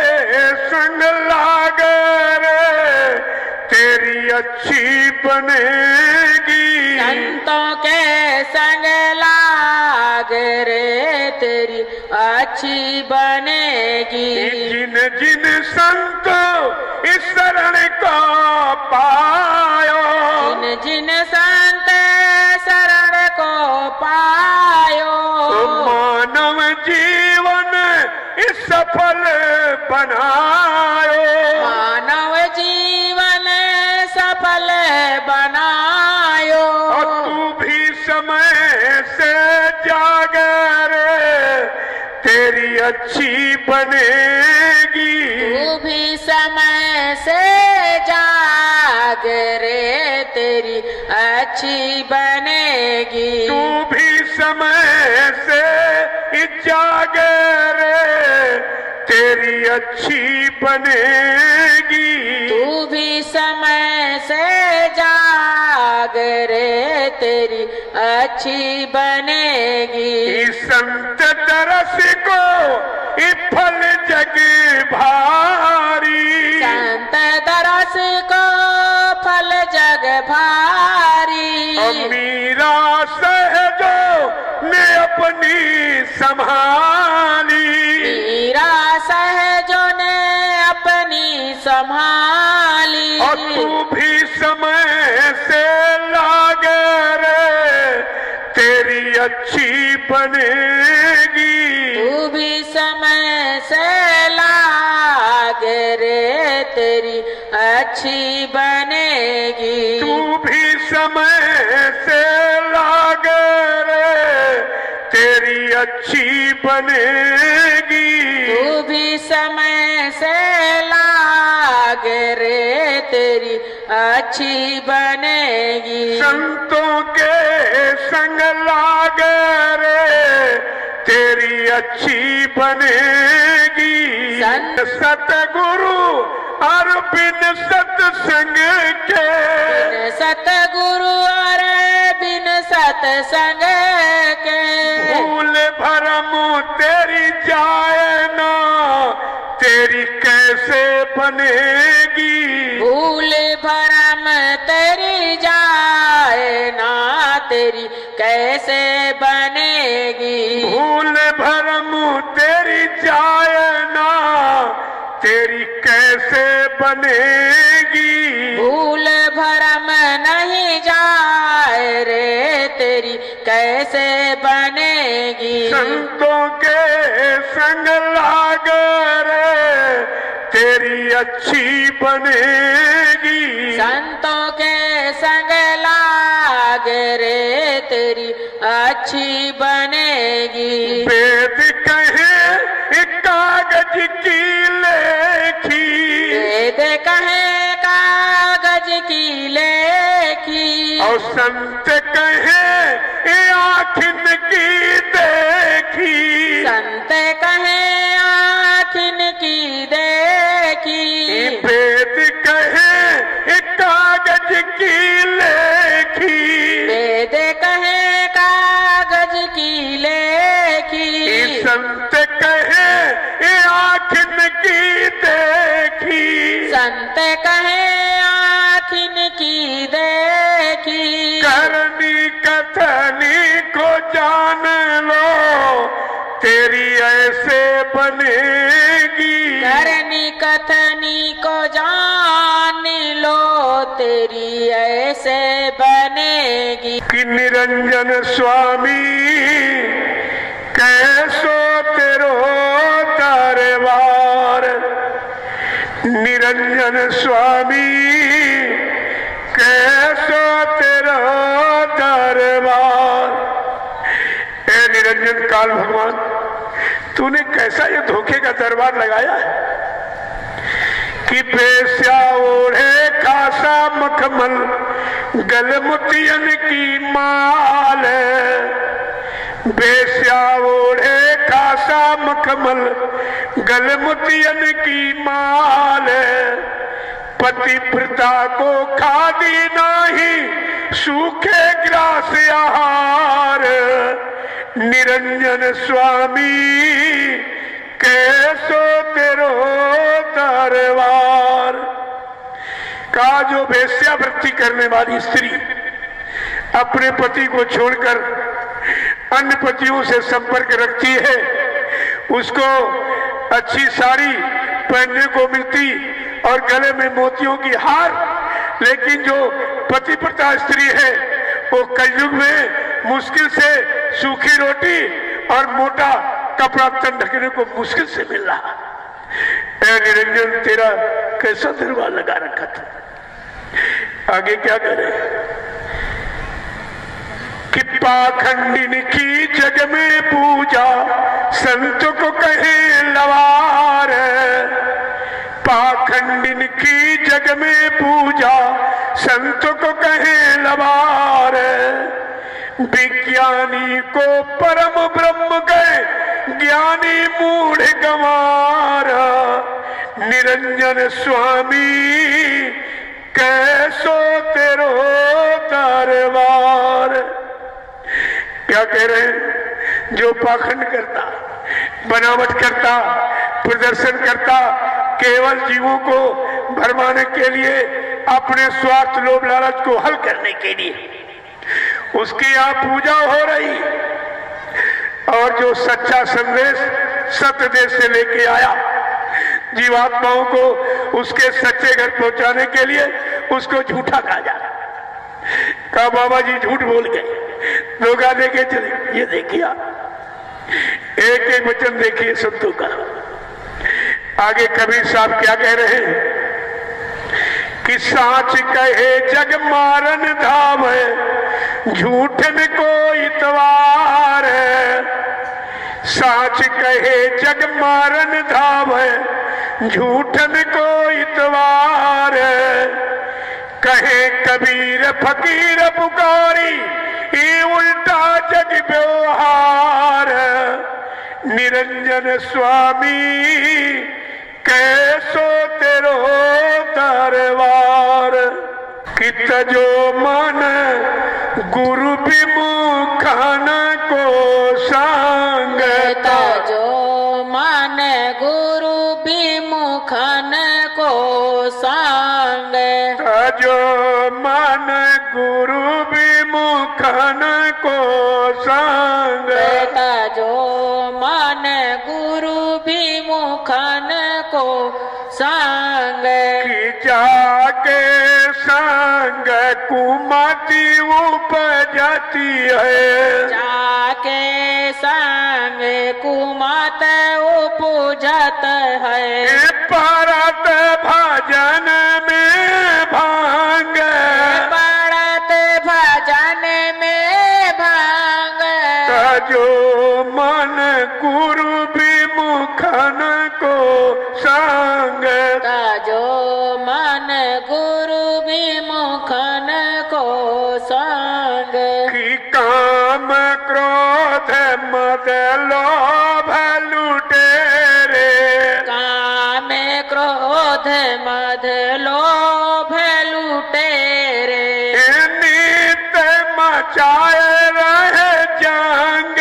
संग लाग रे तेरी अच्छी बनेगी। संतों के संग लाग रे तेरी अच्छी बनेगी। जिन जिन संत इस शरण को पायो, जिन जिन संत शरण को पायो, मानव जीवन इस सफल बनायो। मानव जीवन सफल बनायो। और तू भी समय से जाग रे तेरी अच्छी बनेगी। तू भी समय से जाग रे तेरी अच्छी बनेगी। तू भी समय से जाग रे तेरी अच्छी बनेगी। तू भी समय से जाग रे तेरी अच्छी बनेगी। संत तरस को फल जग भारी, संत दरस को फल जग भारी। मीरा सहजो ने अपनी संभाली। मीरा सहजों ने अपनी संभाली। और तू भी समय से लाग रे तेरी अच्छी बनेगी। तू भी समय से लाग रे तेरी अच्छी बनेगी। तू भी समय से लाग रे तेरी अच्छी बनेगी। तू भी समय से लाग रे तेरी अच्छी बनेगी। संतों के संग लाग रे तेरी अच्छी बनेगी। सतगुरु और बिन सत्संग के, बिन सतगुरु और बिन सत्संग के, भूल भरम तेरी जाए ना तेरी कैसे बनेगी। भूल भरम तेरी जाए ना तेरी कैसे बनेगी। भूल भरम तेरी जाए ना तेरी कैसे बनेगी। भूल भरम नहीं जाए रे तेरी कैसे बनेगी। संतों के संग लाग रे तेरी अच्छी बनेगी। संतों के संग लाग रे तेरी अच्छी बनेगी। वेद कहे कागज की लेखी, वेद कहे कागज की लेखी। और संत कहे आँखिन की देखी। संत कहे आँखिन की देखी। वेद कहे कागज की लेखी। वेद कहे कागज की लेखी। संत कहे आँखिन की देखी। संत कहे आँखिन की देखी। करनी कथनी को जान लो तेरी ऐसे बनेगी। करनी कथनी को जान लो तेरी ऐसे बनेगी। कि निरंजन स्वामी कैसो दरबार। निरंजन स्वामी कैसो तेरा दरबार। ए निरंजन काल भगवान, तूने कैसा ये धोखे का दरबार लगाया है कि बेस्या ओढ़े खासा मखमल, गलमुतियन की माल। बेस्या ओढ़े खासा मखमल, गलमुतियन की माल। पतिव्रता को खादी नाही, सूखे ग्रास आहार। निरंजन स्वामी कैसो तेरो दरबार। का जो वेश्यावृत्ति करने वाली स्त्री अपने पति को छोड़कर अन्य पतियों से संपर्क रखती है, उसको अच्छी साड़ी पहनने को मिलती और गले में मोतियों की हार, लेकिन जो पतिव्रता स्त्री है वो कलयुग में मुश्किल से सूखी रोटी और मोटा कपड़ा तन ढकने को मुश्किल से मिल रहा। ए निरंजन, तेरा कैसा दरबार लगा रखा था। आगे क्या करे कि पाखंडिन की जग में पूजा, संत को कहे लवार। पाखंडिन की जग में पूजा, संत को कहे लवार। विज्ञानी को परम ब्रह्म गए, ज्ञानी मूढ़ गंवार। निरंजन स्वामी कैसो तेरो दरबार। क्या कह रहे हैं? जो पाखंड करता, बनावट करता, प्रदर्शन करता, केवल जीवों को भरमाने के लिए, अपने स्वार्थ लोभ लालच को हल करने के लिए उसकी यहाँ पूजा हो रही। और जो सच्चा संदेश सत्य देश से लेके आया, जीवात्माओं को उसके सच्चे घर पहुंचाने के लिए उसको झूठा कहा जा रहा। कहा बाबा जी झूठ बोल गए, धोखा देके चले। ये देखिए आप, एक एक वचन देखिए संतों का। आगे कबीर साहब क्या कह रहे हैं कि साच कहे जग मारन धावे, झूठन को इतवार। साच कहे जग मारन धावे, झूठन को इतवार। कहे कबीर फकीर पुकारी, ये उल्टा जग व्यवहार। निरंजन स्वामी कैसो तेरो दरबार। कि तजो मन गुरु विमुखन को संग। तजो मन गुरु विमुखन को संग। तजो मन गुरु विमुखन को संग। तजो मन गुरु विमुखन को संग। कि जाके संग कुमति उपजती है। जाके संग कुमत उपजत है। परत भजन में भांग। परत भजन में भांग। तजो मन गुरु विमुखन को संग। तजो मन गुरु विमुखन को संग। कि काम क्रोध मद लोभ लुटेरे। काम क्रोध मद लोभ लुटेरे। नित मचाए रहे जंग।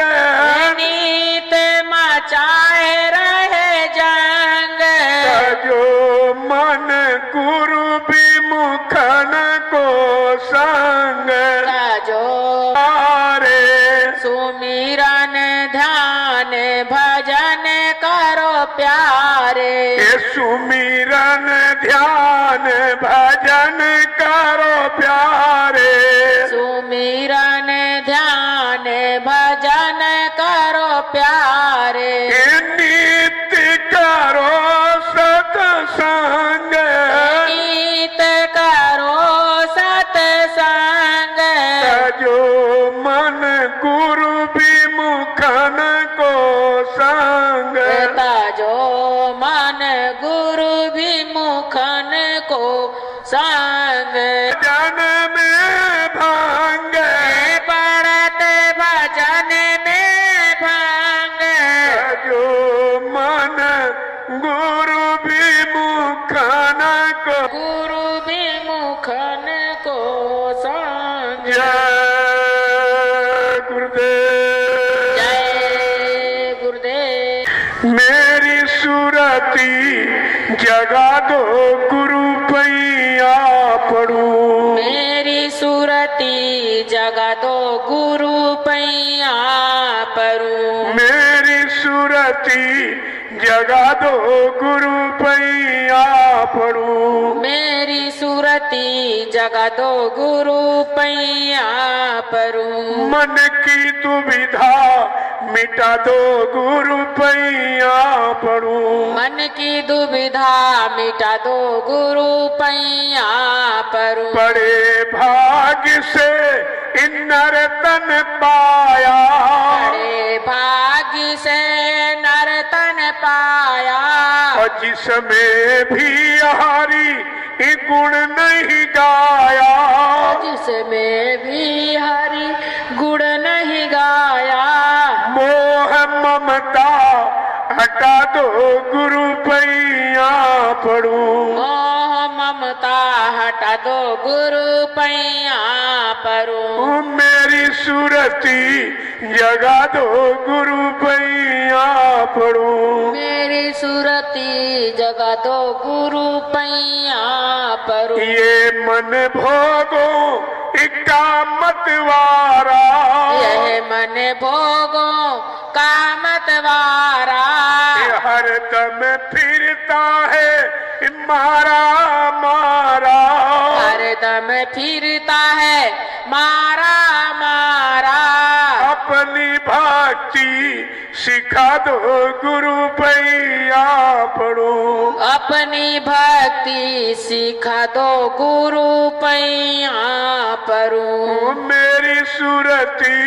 नीत मचाए रहे जंग। तजो मन गुरु विमुखन को संग। तजो आरे सुमिरन ध्यान भजन करो प्यारे। ये सुमिरन ध्यान भजन करो प्यारे। सुमिरन ध्यान भजन करो प्यारे। ये नित्य करो गुरु विमुखन को गुरु विमुखन को सांझ। जय गुरुदेव जय गुरुदेव। मेरी सुरती जगा दो गुरु पैया पड़ू। मेरी सुरती जगा दो गुरु पैया परू। मेरी सुरती जगा दो गुरु पैया पड़ू। मेरी सुरती जगा दो गुरु पैया परू। मन की दुविधा मिटा दो गुरु पैया पड़ू। मन की दुविधा मिटा दो गुरु पैया परू। बड़े भाग्य से इन्नर तन पाया। बड़े भाग्य से नर तन पाया। और जिसमें भी हरि गुण नहीं गाया। जिसमें भी हरि गुण नहीं गाया। मोह ममता हटा दो गुरु पैया पड़ू। मोह ममता हटा दो गुरु पैया परू। मेरी सुरती जगा दो गुरु पैया पड़ू। मेरी सुरती जगा दो गुरु पैया परू। ये मन भोगो इक्का मतवारा। यह मन भोगो कामतवारा। हर दम फिरता है मारा मारा। हर दम फिरता है मारा मारा। अपनी भक्ति सिखा दो गुरु पैया पड़ो। अपनी भक्ति सिखा दो गुरु पैया परू। मेरी सुरती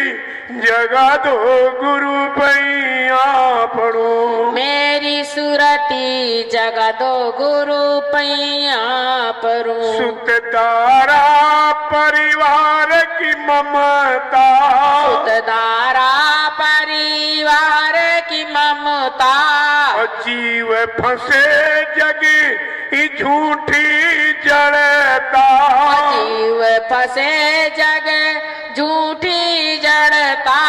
जगा दो गुरु पैया पड़ो। मेरी सुरती जगा दो गुरु पैया परू। सुतदारा परिवार की ममता। सुतदारा परिवार की ममता। जीव फंसे जगी झूठी जड़ता। जीव फंसे जग झूठी जड़ता।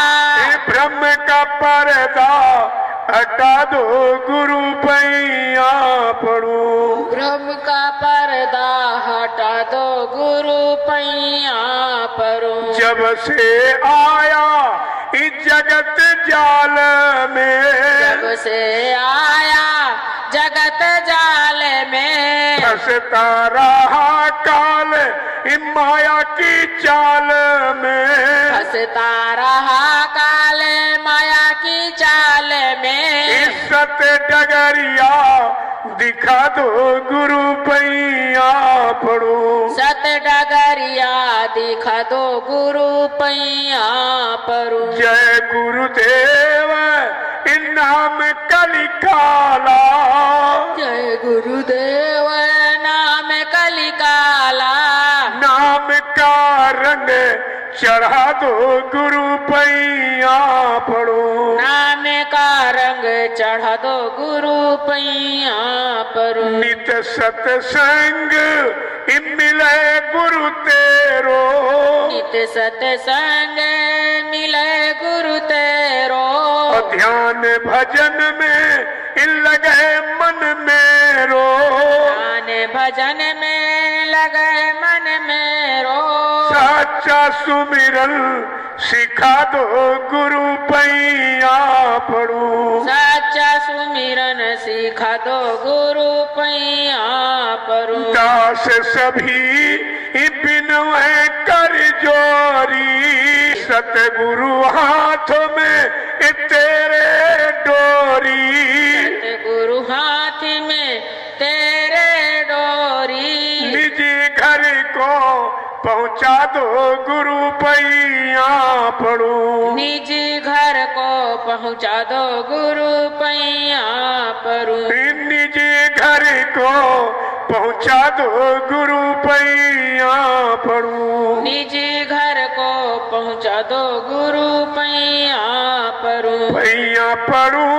भ्रम का पर्दा हटा दो गुरु पैया पड़ो। भ्रम का पर्दा हटा दो गुरु पैया परू। जब से आया इस जगत जाल में। जब से आया जगत जाल में। फंसता रहा काल माया की चाल में। फंसता रहा काल माया की चाल में। इज्जत डगरिया दिखा दो गुरु पैया पड़ो। सत डगरिया दिखा दो गुरु पैया परू। जय गुरुदेव इनाम कलिकाला। जय गुरुदेव नाम कलिकाला। नाम का रंग चढ़ा दो गुरु पैया पड़ो। नाम का रंग चढ़ा दो गुरु पैया परू। नित सत्संग मिले गुरु तेरो। नित सत्संग मिले गुरु तेरो। और ध्यान भजन में लगे मन मेरो। ध्यान भजन में लगे मन मेरो। सच्चा सुमिरन सिखा दो गुरु पैया पड़ो। सच्चा सुमिरन सिखा दो गुरु पैया परू। दास सभी बिनवे कर जोरी। सतगुरु हाथों में तेरे डोरी। गुरु हाथ में तेरे डोरी। निज घर को पहुंचा दो गुरु पैया पड़ो। निज घर को पहुंचा दो गुरु पैया परू। निज घर को पहुंचा दो गुरु पैया पड़ो। निज घर को पहुंचा दो गुरु पैया परू। पैया पढ़ूं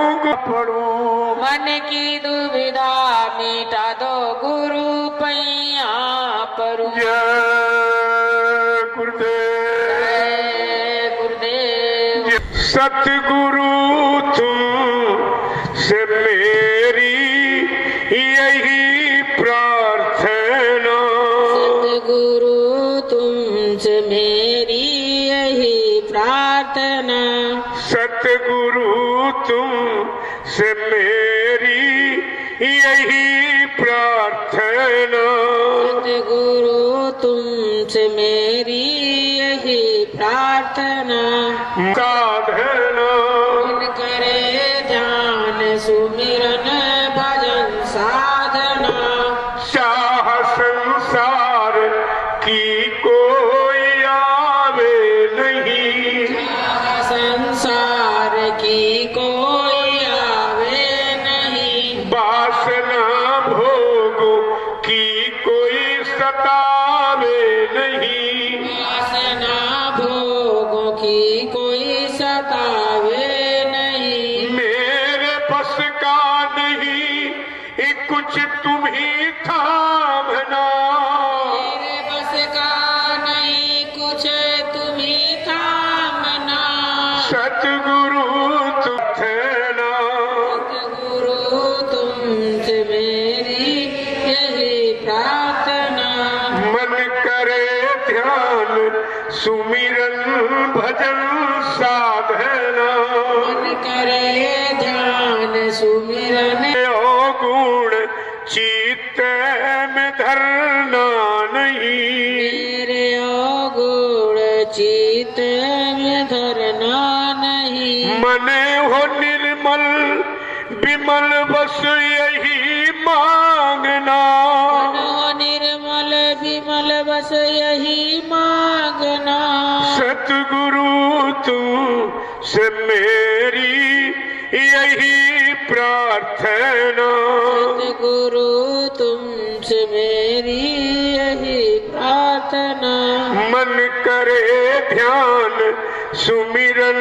मन की दुविधा मिटा दो गुरु पैया परू। जय गुरुदेव, जय गुरुदेव। सतगुरु तुम से मेरी यही प्रार्थना, सतगुरु तुमसे मेरी यही प्रार्थना, सतगुरु तुम से मेरी यही प्रार्थना, सतगुरु तुमसे मेरी यही प्रार्थना, साधना मन करे ध्यान सुमिरन भजन साधना, चाह संसार की कोई आवे नहीं, संसार की कोई आवे नहीं, वासना भोगों की कोई सतावे नहीं, वासना भोगों की कोई सतावे नहीं, मेरे बस का नहीं कुछ तुम ही थामना, मेरे बस का नहीं कुछ तुम ही थामना, सतगुरु तुम थे ना, सतगुरु तुमसे मेरी यही प्रार्थना, मन करे ध्यान सुमिरन भजन साधना, मन करे ध्यान सुमिरन गुण चित्त में धरना नहीं, मेरे अवगुण चित्त में धरना नहीं, मने हो निर्मल विमल बस यही मांगना, मनो निर्मल विमल बस यही मांगना, सतगुरु तुम से मेरी यही प्रार्थना, सतगुरु तुमसे मेरी यही प्रार्थना, मन करे ध्यान सुमिरन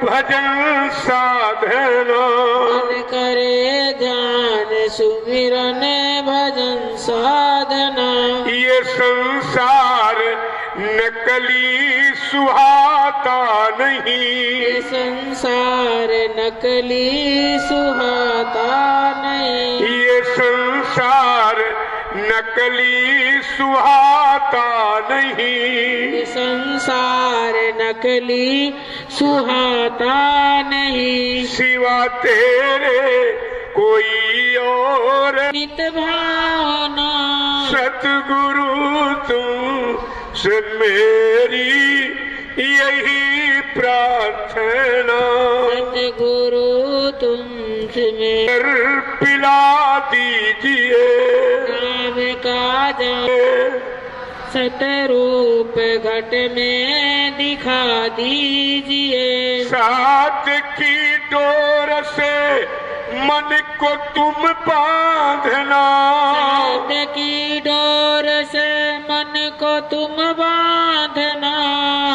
भजन साधना, मन करे ध्यान सुमिरन भजन साधना, ये संसार नकली सुहाता नहीं, ये संसार नकली सुहाता नहीं, ये संसार नकली सुहाता नहीं, ये संसार नकली सुहाता नहीं, सिवा तेरे कोई और नित भावना, सतगुरु तुम से मेरी यही प्रार्थना, सतगुरु तुमसे मेरी कर पिला दीजिए नाम का जाप सतरूप घट में दिखा दीजिए, साथ की डोर से मन को तुम बांधना, साथ की डोर से मन को तुम बांधना,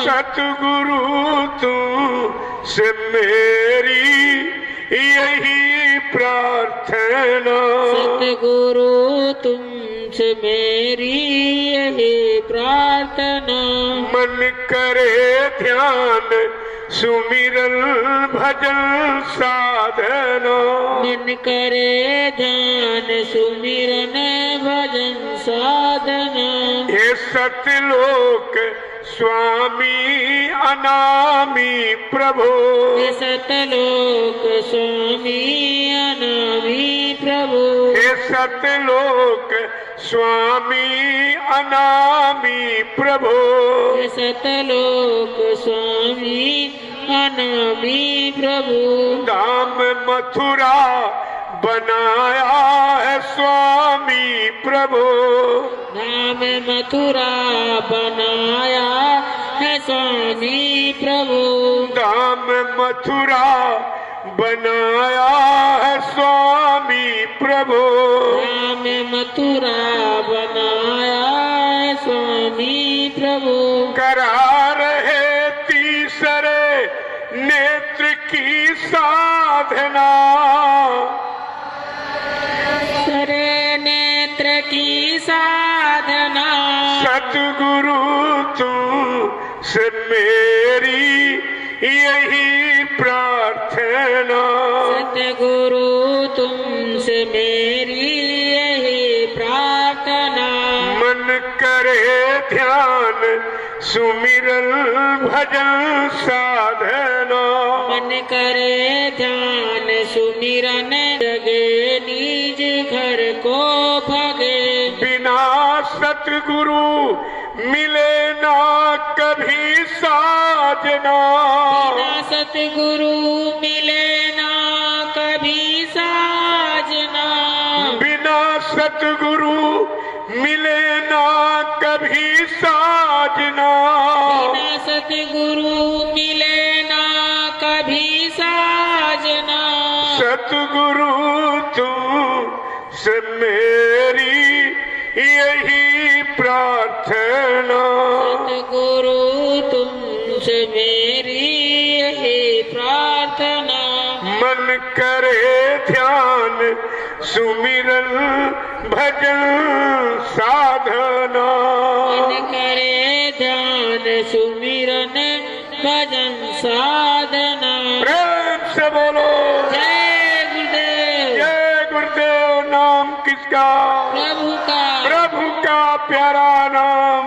सतगुरु तुम से मेरी यही प्रार्थना, सतगुरु तुमसे मेरी यही प्रार्थना, मन करे ध्यान सुमिरन भजन साधना, मन करे ध्यान सुमिरन भजन साधना, ये सतलोक स्वामी अनामी प्रभु, हे सतलोक स्वामी अनामी प्रभु, हे सतलोक स्वामी अनामी प्रभु, हे सतलोक स्वामी अनामी प्रभु, धाम मथुरा बनाया है स्वामी प्रभु, धाम मथुरा बनाया है स्वामी प्रभु, धाम मथुरा बनाया है स्वामी प्रभु, धाम मथुरा बनाया है स्वामी प्रभु, करा रहे तीसरे नेत्र की साधना, करे नेत्र की साधना। सतगुरु तुमसे मेरी यही प्रार्थना, सतगुरु तुमसे मेरी यही प्रार्थना। मन करे ध्यान सुमिरन भजन साधना, मन करे ध्यान सुमिरन जगे निज घर को भगे। बिना सतगुरु मिले ना कभी साजना, बिना सतगुरु मिले ना कभी साजना। बिना सतगुरु मिले ना कभी साजना, बिना सतगुरु मिले ना कभी साजना। सतगुरु तुमसे मेरी यही प्रार्थना, सतगुरु तुमसे मेरी यही प्रार्थना। मन करे ध्यान सुमिरन भजन साधना, मन करे ध्यान सुमिरन भजन साधना। प्रेम से बोलो जय गुरुदेव। जय गुरुदेव। नाम किसका? प्रभु का। प्रभु का प्यारा नाम